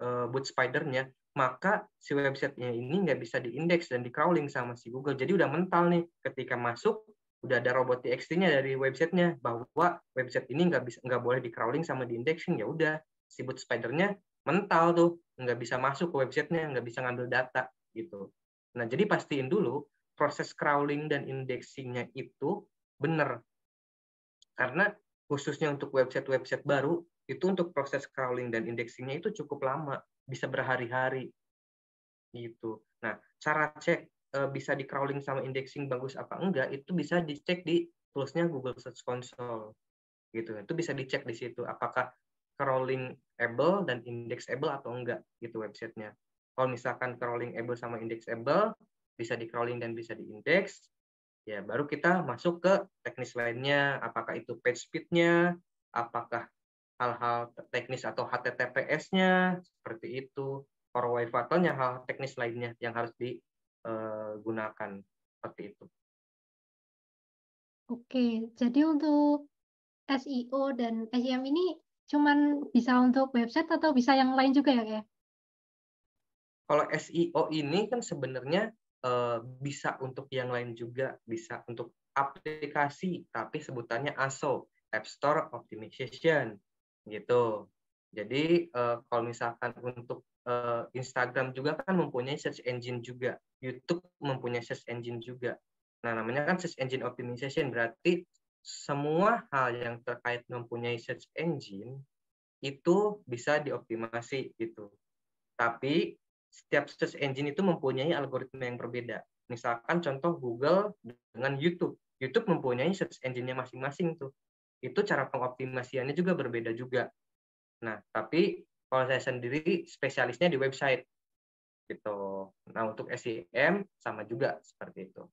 [SPEAKER 2] boot spider-nya, maka si websitenya ini nggak bisa diindeks dan di-crawling sama si Google. Jadi udah mental nih ketika masuk udah ada robot.txt-nya dari websitenya bahwa website ini nggak boleh di-crawling sama di-indexing, ya udah si boot spider-nya mental tuh nggak bisa masuk ke websitenya, nggak bisa ngambil data gitu. Nah jadi pastiin dulu proses crawling dan indexing-nya itu benar, karena khususnya untuk website-website baru itu untuk proses crawling dan indexing-nya itu cukup lama, bisa berhari-hari gitu. Nah cara cek bisa di crawling sama indexing bagus apa enggak itu bisa dicek di toolsnya Google Search Console gitu. Itu bisa dicek di situ apakah crawling-able dan indexable atau enggak gitu websitenya. Kalau misalkan crawling-able sama indexable bisa di crawling dan bisa diindeks, ya baru kita masuk ke teknis lainnya, apakah itu page speed-nya, apakah hal-hal teknis atau HTTPS-nya seperti itu, core web vital-nya, hal teknis lainnya yang harus digunakan seperti itu.
[SPEAKER 1] Oke, jadi untuk SEO dan SEM ini cuman bisa untuk website atau bisa yang lain juga ya?
[SPEAKER 2] Kalau SEO ini kan sebenarnya bisa untuk yang lain juga, bisa untuk aplikasi, tapi sebutannya ASO, App Store Optimization, gitu. Jadi kalau misalkan untuk Instagram juga kan mempunyai search engine juga, YouTube mempunyai search engine juga. Nah, namanya kan search engine optimization, berarti semua hal yang terkait mempunyai search engine itu bisa dioptimasi gitu. Tapi setiap search engine itu mempunyai algoritma yang berbeda. Misalkan contoh Google dengan YouTube. YouTube mempunyai search engine-nya masing-masing tuh. Itu cara pengoptimasiannya juga berbeda juga. Nah, tapi kalau saya sendiri spesialisnya di website gitu. Nah, untuk SEM sama juga seperti itu.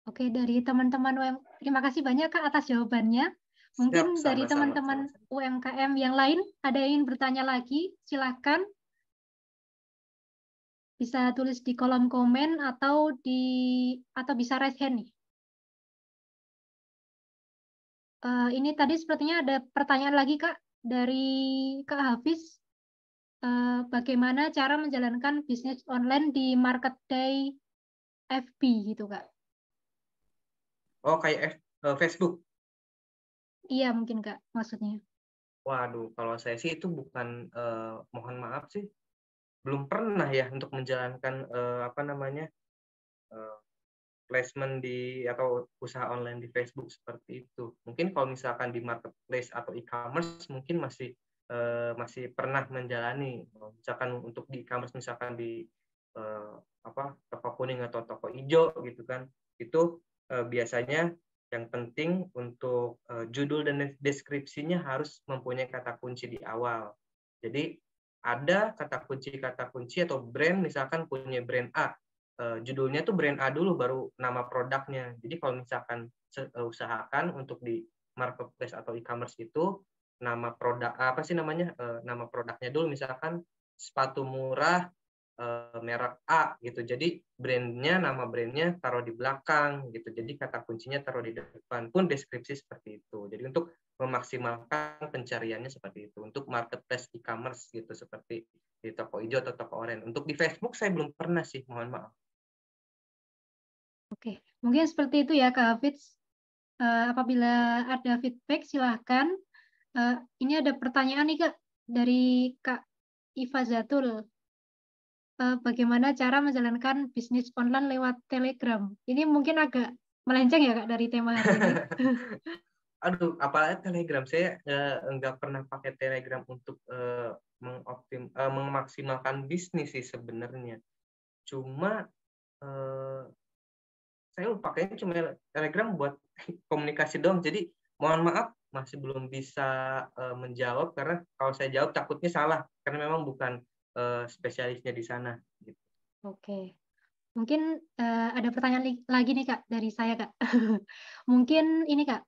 [SPEAKER 1] Oke, dari teman-teman terima kasih banyak Kak atas jawabannya. Mungkin dari teman-teman UMKM yang lain ada yang ingin bertanya lagi, silakan. Bisa tulis di kolom komen atau bisa raise hand nih. Ini tadi sepertinya ada pertanyaan lagi Kak dari Kak Hafiz. Bagaimana cara menjalankan bisnis online di Market Day FB gitu Kak?
[SPEAKER 2] Oh, kayak Facebook?
[SPEAKER 1] Iya mungkin Kak maksudnya.
[SPEAKER 2] Waduh, kalau saya sih itu bukan, mohon maaf sih, belum pernah ya untuk menjalankan placement di atau usaha online di Facebook seperti itu. Mungkin kalau misalkan di marketplace atau e-commerce mungkin masih pernah menjalani. Misalkan untuk di e-commerce misalkan di toko kuning atau toko hijau gitu kan, itu biasanya yang penting untuk judul dan deskripsinya harus mempunyai kata kunci di awal. Jadi ada kata kunci atau brand, misalkan punya brand A, judulnya tuh brand A dulu baru nama produknya. Jadi kalau misalkan usahakan untuk di marketplace atau e-commerce itu nama produk nama produknya dulu, misalkan sepatu murah merek A gitu. Jadi nama brandnya taruh di belakang gitu. Jadi kata kuncinya taruh di depan, pun deskripsi seperti itu. Jadi untuk memaksimalkan pencariannya seperti itu. Untuk marketplace e-commerce gitu seperti di toko hijau atau toko oranye. Untuk di Facebook saya belum pernah sih, mohon maaf.
[SPEAKER 1] Oke, mungkin seperti itu ya Kak Hafiz. Apabila ada feedback silahkan. Ini ada pertanyaan nih Kak dari Kak Iva Zatul. Bagaimana cara menjalankan bisnis online lewat Telegram? Ini mungkin agak melenceng ya Kak dari tema hari ini.
[SPEAKER 2] Aduh, apalagi Telegram. Saya nggak pernah pakai Telegram untuk memaksimalkan bisnis sih sebenarnya. Cuma saya pakainya cuma Telegram buat komunikasi doang. Jadi mohon maaf, masih belum bisa menjawab, karena kalau saya jawab takutnya salah karena memang bukan spesialisnya di sana gitu.
[SPEAKER 1] Oke. Mungkin ada pertanyaan lagi nih Kak dari saya Kak. Mungkin ini Kak,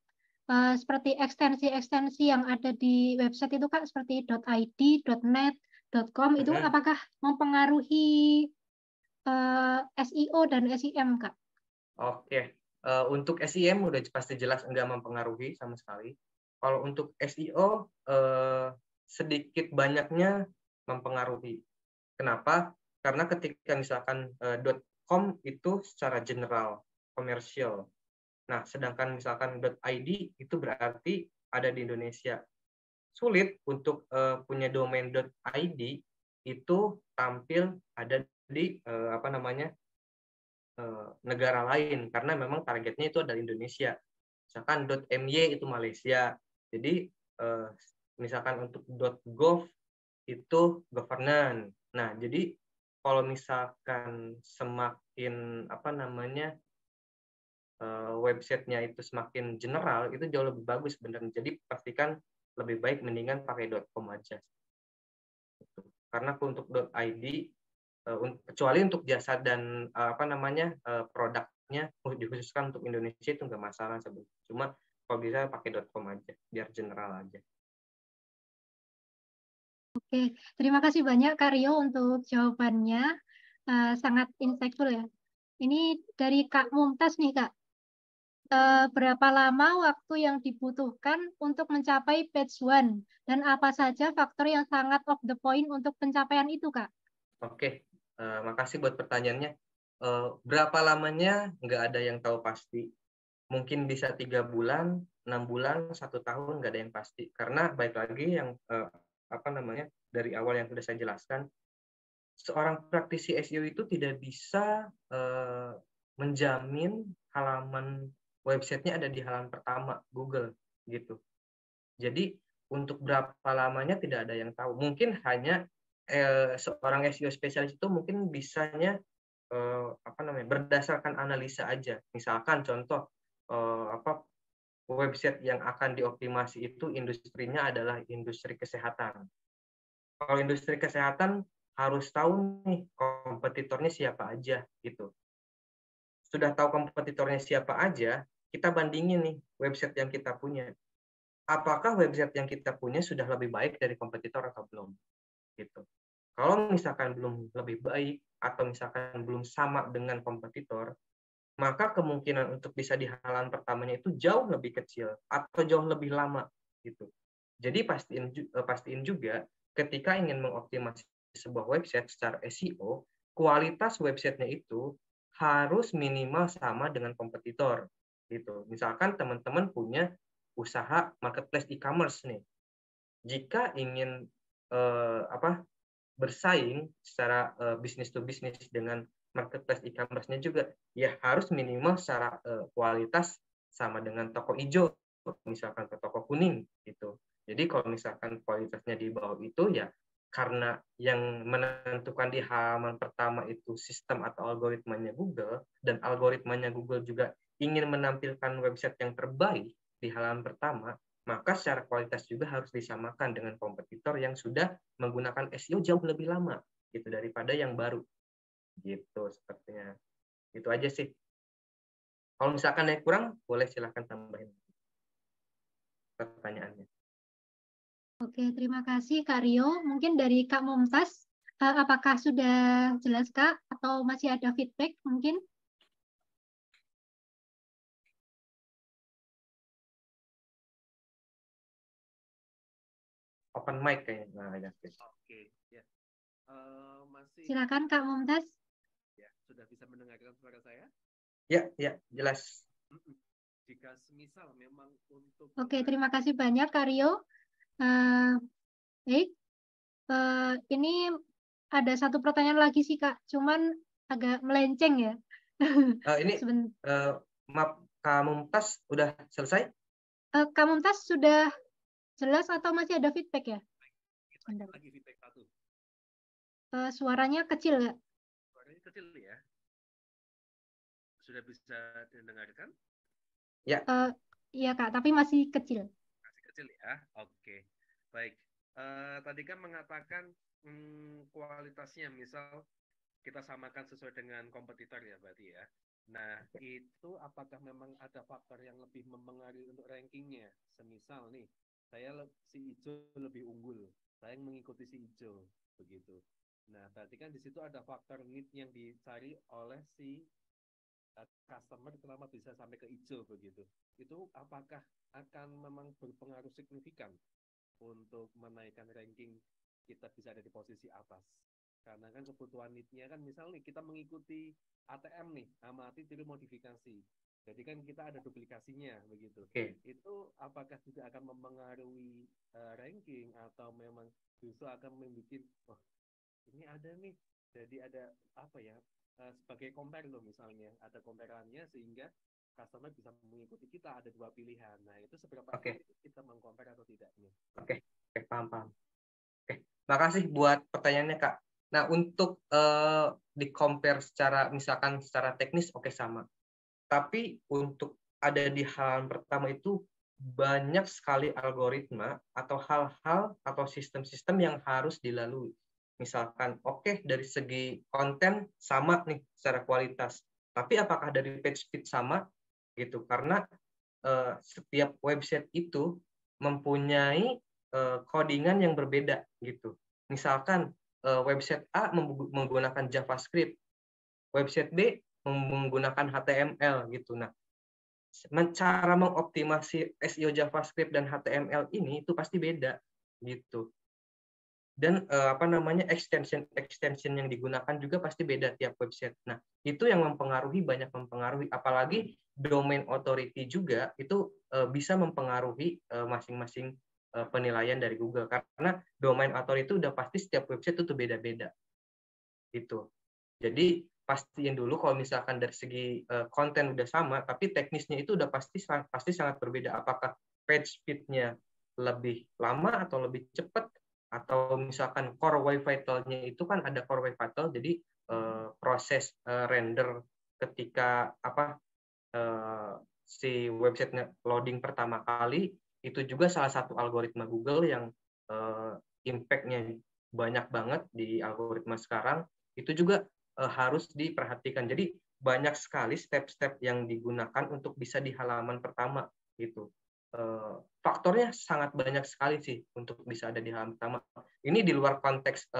[SPEAKER 1] seperti ekstensi-ekstensi yang ada di website itu Kak, seperti .id, .net, .com itu apakah mempengaruhi SEO dan SEM Kak?
[SPEAKER 2] Oke. Untuk SEM udah pasti jelas enggak mempengaruhi sama sekali. Kalau untuk SEO sedikit banyaknya mempengaruhi. Kenapa? Karena ketika misalkan .com itu secara general, komersial. Nah, sedangkan misalkan .id itu berarti ada di Indonesia. Sulit untuk punya domain .id itu tampil ada di negara lain, karena memang targetnya itu adalah Indonesia. Misalkan .my itu Malaysia. Jadi misalkan untuk .gov itu governance. Nah, jadi kalau misalkan semakin websitenya itu semakin general, itu jauh lebih bagus sebenarnya. Jadi pastikan lebih baik mendingan pakai .com aja. Karena untuk .id kecuali untuk jasa dan produknya dikhususkan untuk Indonesia itu nggak masalah sebenarnya. Cuma kalau bisa pakai .com aja biar general aja.
[SPEAKER 1] Oke, terima kasih banyak Kak Rio untuk jawabannya, sangat insightful ya. Ini dari Kak Mumtaz nih Kak. Berapa lama waktu yang dibutuhkan untuk mencapai page one dan apa saja faktor yang sangat off the point untuk pencapaian itu Kak?
[SPEAKER 2] Oke, makasih buat pertanyaannya. Berapa lamanya nggak ada yang tahu pasti. Mungkin bisa 3 bulan, 6 bulan, 1 tahun, nggak ada yang pasti. Karena baik lagi yang dari awal yang sudah saya jelaskan, seorang praktisi SEO itu tidak bisa menjamin halaman websitenya ada di halaman pertama Google gitu. Jadi untuk berapa lamanya tidak ada yang tahu. Mungkin hanya seorang SEO spesialis itu mungkin bisanya berdasarkan analisa aja. Misalkan contoh website yang akan dioptimasi itu industrinya adalah industri kesehatan. Kalau industri kesehatan harus tahu nih kompetitornya siapa aja gitu. Sudah tahu kompetitornya siapa aja, kita bandingin nih website yang kita punya. Apakah website yang kita punya sudah lebih baik dari kompetitor atau belum? Gitu. Kalau misalkan belum lebih baik atau misalkan belum sama dengan kompetitor, maka kemungkinan untuk bisa di halaman pertamanya itu jauh lebih kecil atau jauh lebih lama gitu. Jadi pastiin juga ketika ingin mengoptimasi sebuah website secara SEO, kualitas websitenya itu harus minimal sama dengan kompetitor gitu. Misalkan teman-teman punya usaha marketplace e-commerce nih. Jika ingin bersaing secara bisnis to bisnis dengan marketplace e-commerce-nya juga, ya harus minimal secara kualitas sama dengan toko hijau, misalkan ke toko kuning gitu. Jadi kalau misalkan kualitasnya di bawah itu, ya karena yang menentukan di halaman pertama itu sistem atau algoritmanya Google, dan algoritmanya Google juga ingin menampilkan website yang terbaik di halaman pertama, maka secara kualitas juga harus disamakan dengan kompetitor yang sudah menggunakan SEO jauh lebih lama gitu daripada yang baru gitu sepertinya. Itu aja sih. Kalau misalkan ada yang kurang, boleh silahkan tambahin pertanyaannya.
[SPEAKER 1] Oke, terima kasih Kak Rio. Mungkin dari Kak Mumtaz, apakah sudah jelas Kak atau masih ada feedback mungkin?
[SPEAKER 2] Open mic kayaknya. Nah, ya.
[SPEAKER 5] Oke, ya. Masih.
[SPEAKER 1] Silakan Kak Mumtaz.
[SPEAKER 5] Ya, sudah bisa mendengarkan suara saya?
[SPEAKER 2] Ya, jelas.
[SPEAKER 5] Jika semisal memang untuk.
[SPEAKER 1] Oke, terima kasih banyak Kak Rio. Baik, ini ada satu pertanyaan lagi sih Kak, cuman agak melenceng ya.
[SPEAKER 2] Ini maaf, Kak Mumtaz udah selesai?
[SPEAKER 1] Kak Mumtaz sudah jelas atau masih ada feedback ya?
[SPEAKER 5] Lagi feedback satu.
[SPEAKER 1] Suaranya kecil ya?
[SPEAKER 5] Suaranya kecil ya? Sudah bisa didengarkan?
[SPEAKER 2] Ya.
[SPEAKER 1] Iya Kak, tapi masih kecil.
[SPEAKER 5] Masih kecil ya. Oke, baik. Tadi kan mengatakan kualitasnya, misal kita samakan sesuai dengan kompetitor ya berarti ya. Nah, itu apakah memang ada faktor yang lebih mempengaruhi untuk rankingnya? Semisal nih, si hijau lebih unggul, saya mengikuti si hijau, begitu. Nah, berarti kan di situ ada faktor need yang dicari oleh si customer kenapa bisa sampai ke hijau begitu. Itu apakah akan memang berpengaruh signifikan untuk menaikkan ranking kita bisa ada di posisi atas? Karena kan kebutuhan need-nya kan misal nih kita mengikuti ATM nih, amati tiru modifikasi. Jadi kan kita ada duplikasinya begitu. Itu apakah juga akan mempengaruhi ranking atau memang justru akan membuat ini ada nih. Jadi ada apa ya? Sebagai compare loh misalnya, ada comparannya sehingga customer bisa mengikuti kita, ada dua pilihan. Nah, itu seberapa kita meng-compare atau tidaknya.
[SPEAKER 2] Oke, paham. Makasih buat pertanyaannya, Kak. Nah, untuk di-compare misalkan secara teknis, sama. Tapi untuk ada di halaman pertama itu banyak sekali algoritma atau hal-hal atau sistem-sistem yang harus dilalui. Misalkan, dari segi konten sama nih secara kualitas. Tapi apakah dari page speed sama? Gitu. Karena setiap website itu mempunyai codingan yang berbeda gitu. Misalkan website A menggunakan JavaScript, website B menggunakan HTML gitu. Nah, cara mengoptimasi SEO JavaScript dan HTML ini itu pasti beda gitu. Dan extension yang digunakan juga pasti beda tiap website. Nah, itu yang banyak mempengaruhi. Apalagi domain authority juga itu bisa mempengaruhi masing-masing penilaian dari Google, karena domain authority itu udah pasti setiap website itu beda-beda gitu. Jadi pastiin dulu kalau misalkan dari segi konten udah sama, tapi teknisnya itu udah pasti sangat berbeda. Apakah page speed-nya lebih lama atau lebih cepat, atau misalkan core web vital-nya itu kan ada core web vital, jadi proses render ketika si website loading pertama kali itu juga salah satu algoritma Google yang impact-nya banyak banget di algoritma sekarang, itu juga harus diperhatikan. Jadi banyak sekali step-step yang digunakan untuk bisa di halaman pertama gitu. Faktornya sangat banyak sekali sih untuk bisa ada di halaman pertama. Ini di luar konteks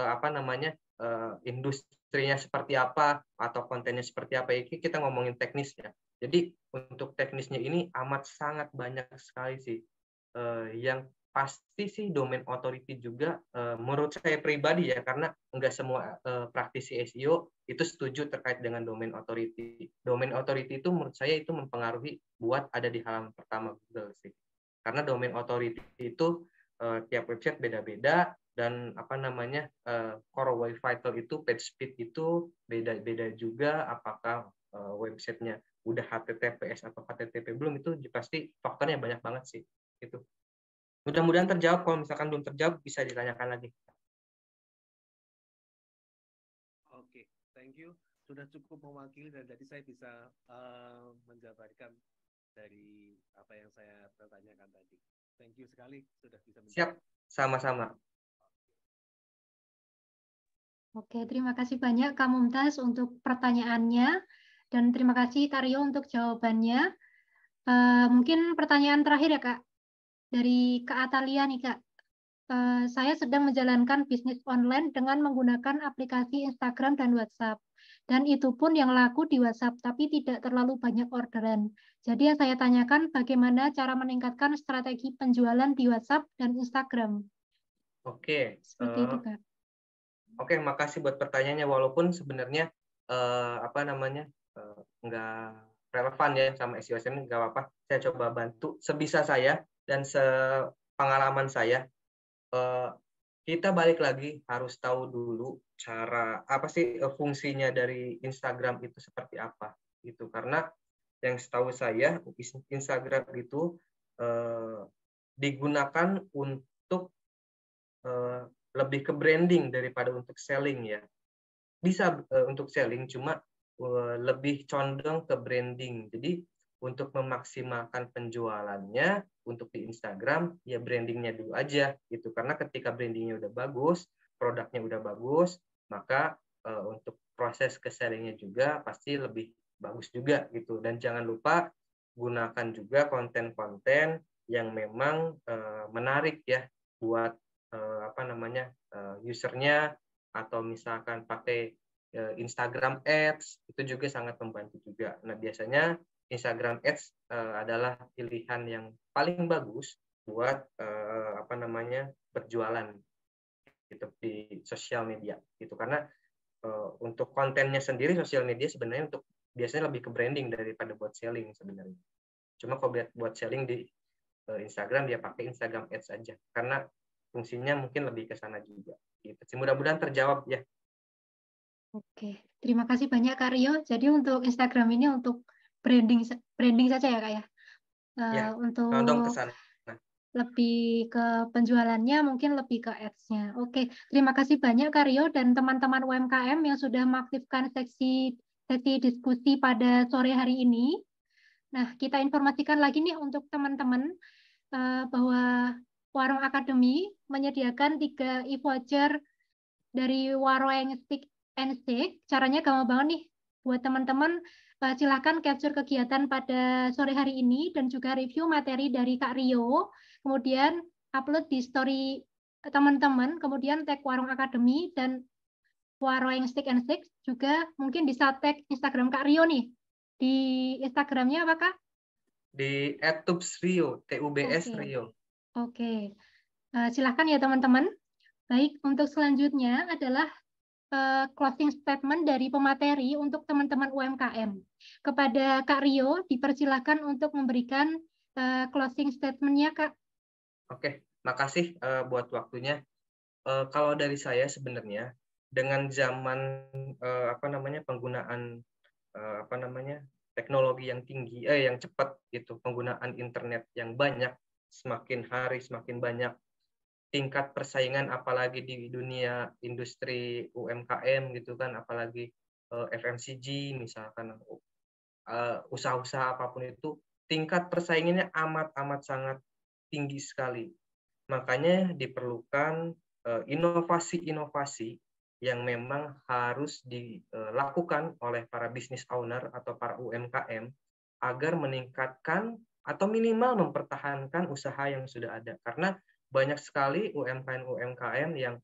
[SPEAKER 2] industrinya seperti apa atau kontennya seperti apa. Ini kita ngomongin teknis ya. Jadi untuk teknisnya ini amat sangat banyak sekali sih. Yang pasti sih domain authority juga menurut saya pribadi ya, karena nggak semua praktisi SEO itu setuju terkait dengan domain authority. Domain authority itu menurut saya itu mempengaruhi buat ada di halaman pertama Google sih. Karena domain authority itu tiap website beda-beda, dan core web vital itu page speed itu beda-beda juga. Apakah websitenya udah HTTPS atau HTTP belum, itu pasti faktornya banyak banget sih. Itu mudah-mudahan terjawab. Kalau misalkan belum terjawab bisa ditanyakan lagi.
[SPEAKER 5] Oke, thank you. Sudah cukup mewakili dan jadi saya bisa menjabarkan dari apa yang saya pertanyakan tadi. Thank you sekali sudah bisa menjawab.
[SPEAKER 2] Siap, sama-sama.
[SPEAKER 1] Oke, terima kasih banyak Kak Mumtaz untuk pertanyaannya, dan terima kasih Karyo untuk jawabannya. Mungkin pertanyaan terakhir ya Kak, dari Kak Atalia nih Kak. Saya sedang menjalankan bisnis online dengan menggunakan aplikasi Instagram dan WhatsApp. Dan itu pun yang laku di WhatsApp, tapi tidak terlalu banyak orderan. Jadi yang saya tanyakan bagaimana cara meningkatkan strategi penjualan di WhatsApp dan Instagram.
[SPEAKER 2] Oke.
[SPEAKER 1] Seperti itu Kak.
[SPEAKER 2] Oke, makasih buat pertanyaannya. Walaupun sebenarnya nggak relevan ya sama SEO SEM, nggak apa-apa. Saya coba bantu sebisa saya dan sepengalaman saya. Kita balik lagi harus tahu dulu cara apa sih fungsinya dari Instagram itu seperti apa gitu. Karena yang setahu saya Instagram itu digunakan untuk lebih ke branding daripada untuk selling ya. Bisa untuk selling, cuma lebih condong ke branding. Jadi untuk memaksimalkan penjualannya untuk di Instagram, ya brandingnya dulu aja gitu. Karena ketika brandingnya udah bagus, produknya udah bagus, maka untuk proses ke sellingnya juga pasti lebih bagus juga gitu. Dan jangan lupa gunakan juga konten-konten yang memang menarik ya buat usernya, atau misalkan pakai Instagram Ads, itu juga sangat membantu juga. Nah, biasanya Instagram Ads adalah pilihan yang paling bagus buat berjualan gitu di sosial media gitu. Karena untuk kontennya sendiri sosial media sebenarnya untuk biasanya lebih ke branding daripada buat selling sebenarnya. Cuma kalau buat selling di Instagram, dia pakai Instagram Ads aja karena fungsinya mungkin lebih ke sana juga gitu. Mudah-mudahan terjawab ya.
[SPEAKER 1] Oke, terima kasih banyak Kak Rio. Jadi untuk Instagram ini untuk branding saja ya Kak ya.
[SPEAKER 2] Ya,
[SPEAKER 1] untuk
[SPEAKER 2] condong ke sana.
[SPEAKER 1] lebih ke penjualannya mungkin lebih ke ads-nya. Oke, terima kasih banyak Kak Rio dan teman-teman UMKM yang sudah mengaktifkan sesi diskusi pada sore hari ini. Nah, kita informasikan lagi nih untuk teman-teman bahwa Warung Akademi menyediakan 3 e-voucher dari Warung Stick and Stick. Caranya gampang banget nih buat teman-teman. Silahkan capture kegiatan pada sore hari ini dan juga review materi dari Kak Rio. Kemudian upload di story teman-teman, kemudian tag Warung Akademi dan Warung Stick and Stick juga mungkin bisa tag Instagram Kak Rio nih. Di Instagramnya apa Kak?
[SPEAKER 2] Di @tubsrio, TUBS Rio.
[SPEAKER 1] Oke. Silahkan ya teman-teman. Baik, untuk selanjutnya adalah closing statement dari pemateri untuk teman-teman UMKM. Kepada Kak Rio, dipersilakan untuk memberikan closing statement-nya, Kak.
[SPEAKER 2] Oke, makasih buat waktunya. Kalau dari saya sebenarnya, dengan zaman penggunaan teknologi yang tinggi, yang cepat gitu, penggunaan internet yang banyak, semakin hari semakin banyak, tingkat persaingan apalagi di dunia industri UMKM gitu kan, apalagi FMCG misalkan, usaha-usaha apapun itu, tingkat persaingannya amat sangat tinggi sekali. Makanya diperlukan inovasi-inovasi yang memang harus dilakukan oleh para business owner atau para UMKM agar meningkatkan atau minimal mempertahankan usaha yang sudah ada. Karena banyak sekali UMKM yang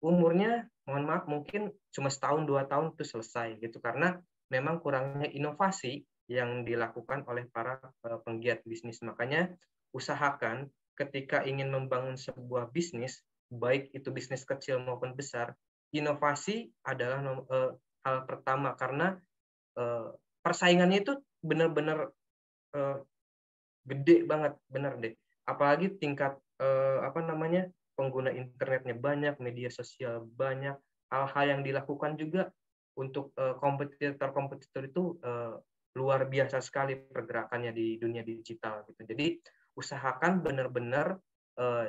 [SPEAKER 2] umurnya, mohon maaf, mungkin cuma setahun 2 tahun itu selesai gitu, karena memang kurangnya inovasi yang dilakukan oleh para penggiat bisnis. Makanya usahakan ketika ingin membangun sebuah bisnis, baik itu bisnis kecil maupun besar, inovasi adalah hal pertama, karena persaingannya itu benar-benar gede banget, benar deh. Apalagi tingkat pengguna internetnya banyak, media sosial banyak, hal-hal yang dilakukan juga untuk kompetitor itu luar biasa sekali pergerakannya di dunia digital gitu. Jadi usahakan benar-benar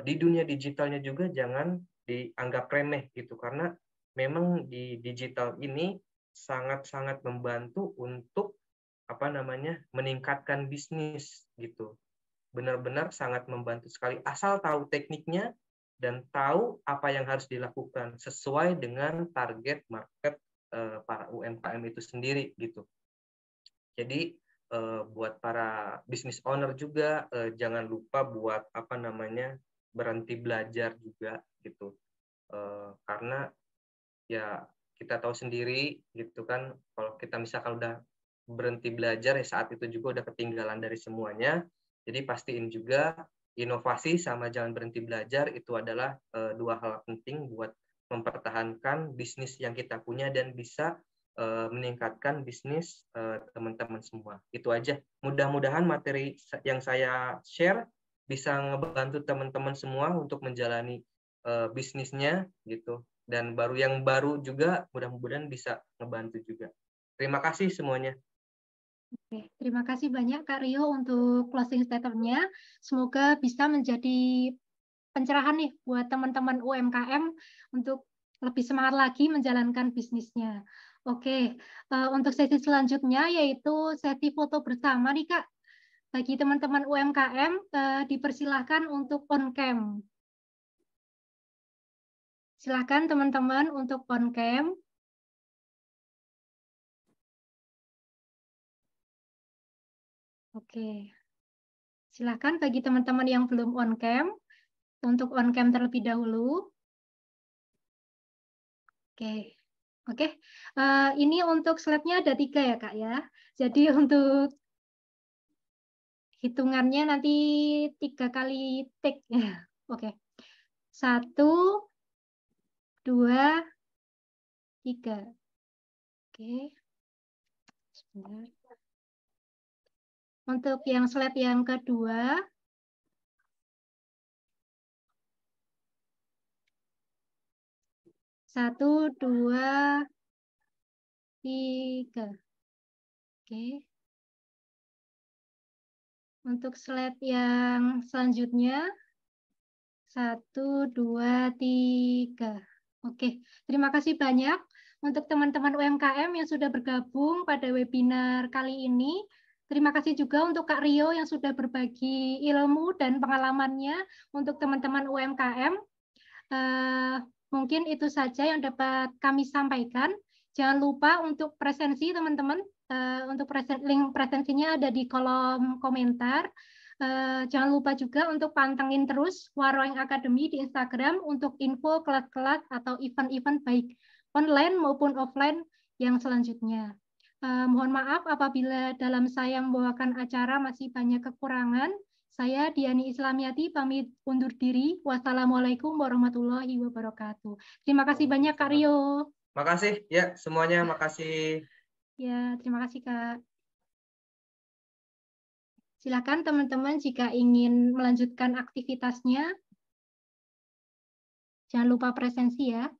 [SPEAKER 2] di dunia digitalnya juga jangan dianggap remeh gitu, karena memang di digital ini sangat-sangat membantu untuk meningkatkan bisnis gitu. Benar-benar sangat membantu sekali, asal tahu tekniknya dan tahu apa yang harus dilakukan sesuai dengan target market para UMKM itu sendiri gitu. Jadi buat para business owner juga jangan lupa buat berhenti belajar juga gitu. Karena ya kita tahu sendiri gitu kan, kalau kita misalkan udah berhenti belajar ya saat itu juga udah ketinggalan dari semuanya. Jadi pastiin juga inovasi sama jangan berhenti belajar itu adalah 2 hal penting buat mempertahankan bisnis yang kita punya dan bisa meningkatkan bisnis teman-teman semua. Itu aja. Mudah-mudahan materi yang saya share bisa ngebantu teman-teman semua untuk menjalani bisnisnya gitu. Dan yang baru juga mudah-mudahan bisa ngebantu juga. Terima kasih semuanya.
[SPEAKER 1] Oke, terima kasih banyak Kak Rio untuk closing statement-nya. Semoga bisa menjadi pencerahan nih buat teman-teman UMKM untuk lebih semangat lagi menjalankan bisnisnya. Oke, untuk sesi selanjutnya yaitu sesi foto bersama nih Kak. Bagi teman-teman UMKM dipersilahkan untuk on cam. Silakan teman-teman untuk on cam. Oke. Silakan bagi teman-teman yang belum on cam untuk on cam terlebih dahulu. Oke. Oke, ini untuk slide-nya ada 3 ya Kak ya. Jadi untuk hitungannya nanti 3 kali take ya. Oke, 1, 2, 3. Oke, sebentar. Untuk yang slide yang kedua, 1, 2, 3. Oke. Untuk slide yang selanjutnya, 1, 2, 3. Oke, terima kasih banyak untuk teman-teman UMKM yang sudah bergabung pada webinar kali ini. Terima kasih juga untuk Kak Rio yang sudah berbagi ilmu dan pengalamannya untuk teman-teman UMKM. Mungkin itu saja yang dapat kami sampaikan. Jangan lupa untuk presensi teman-teman. Untuk link presensinya ada di kolom komentar. Jangan lupa juga untuk pantengin terus Waroeng Academy di Instagram untuk info kelas-kelas atau event-event baik online maupun offline yang selanjutnya. Mohon maaf apabila dalam saya membawakan acara masih banyak kekurangan. Saya Diani Islamiati pamit undur diri. Wassalamualaikum warahmatullahi wabarakatuh. Terima kasih banyak Kak Rio.
[SPEAKER 2] Makasih ya semuanya, makasih.
[SPEAKER 1] Ya, terima kasih Kak. Silakan teman-teman jika ingin melanjutkan aktivitasnya. Jangan lupa presensi ya.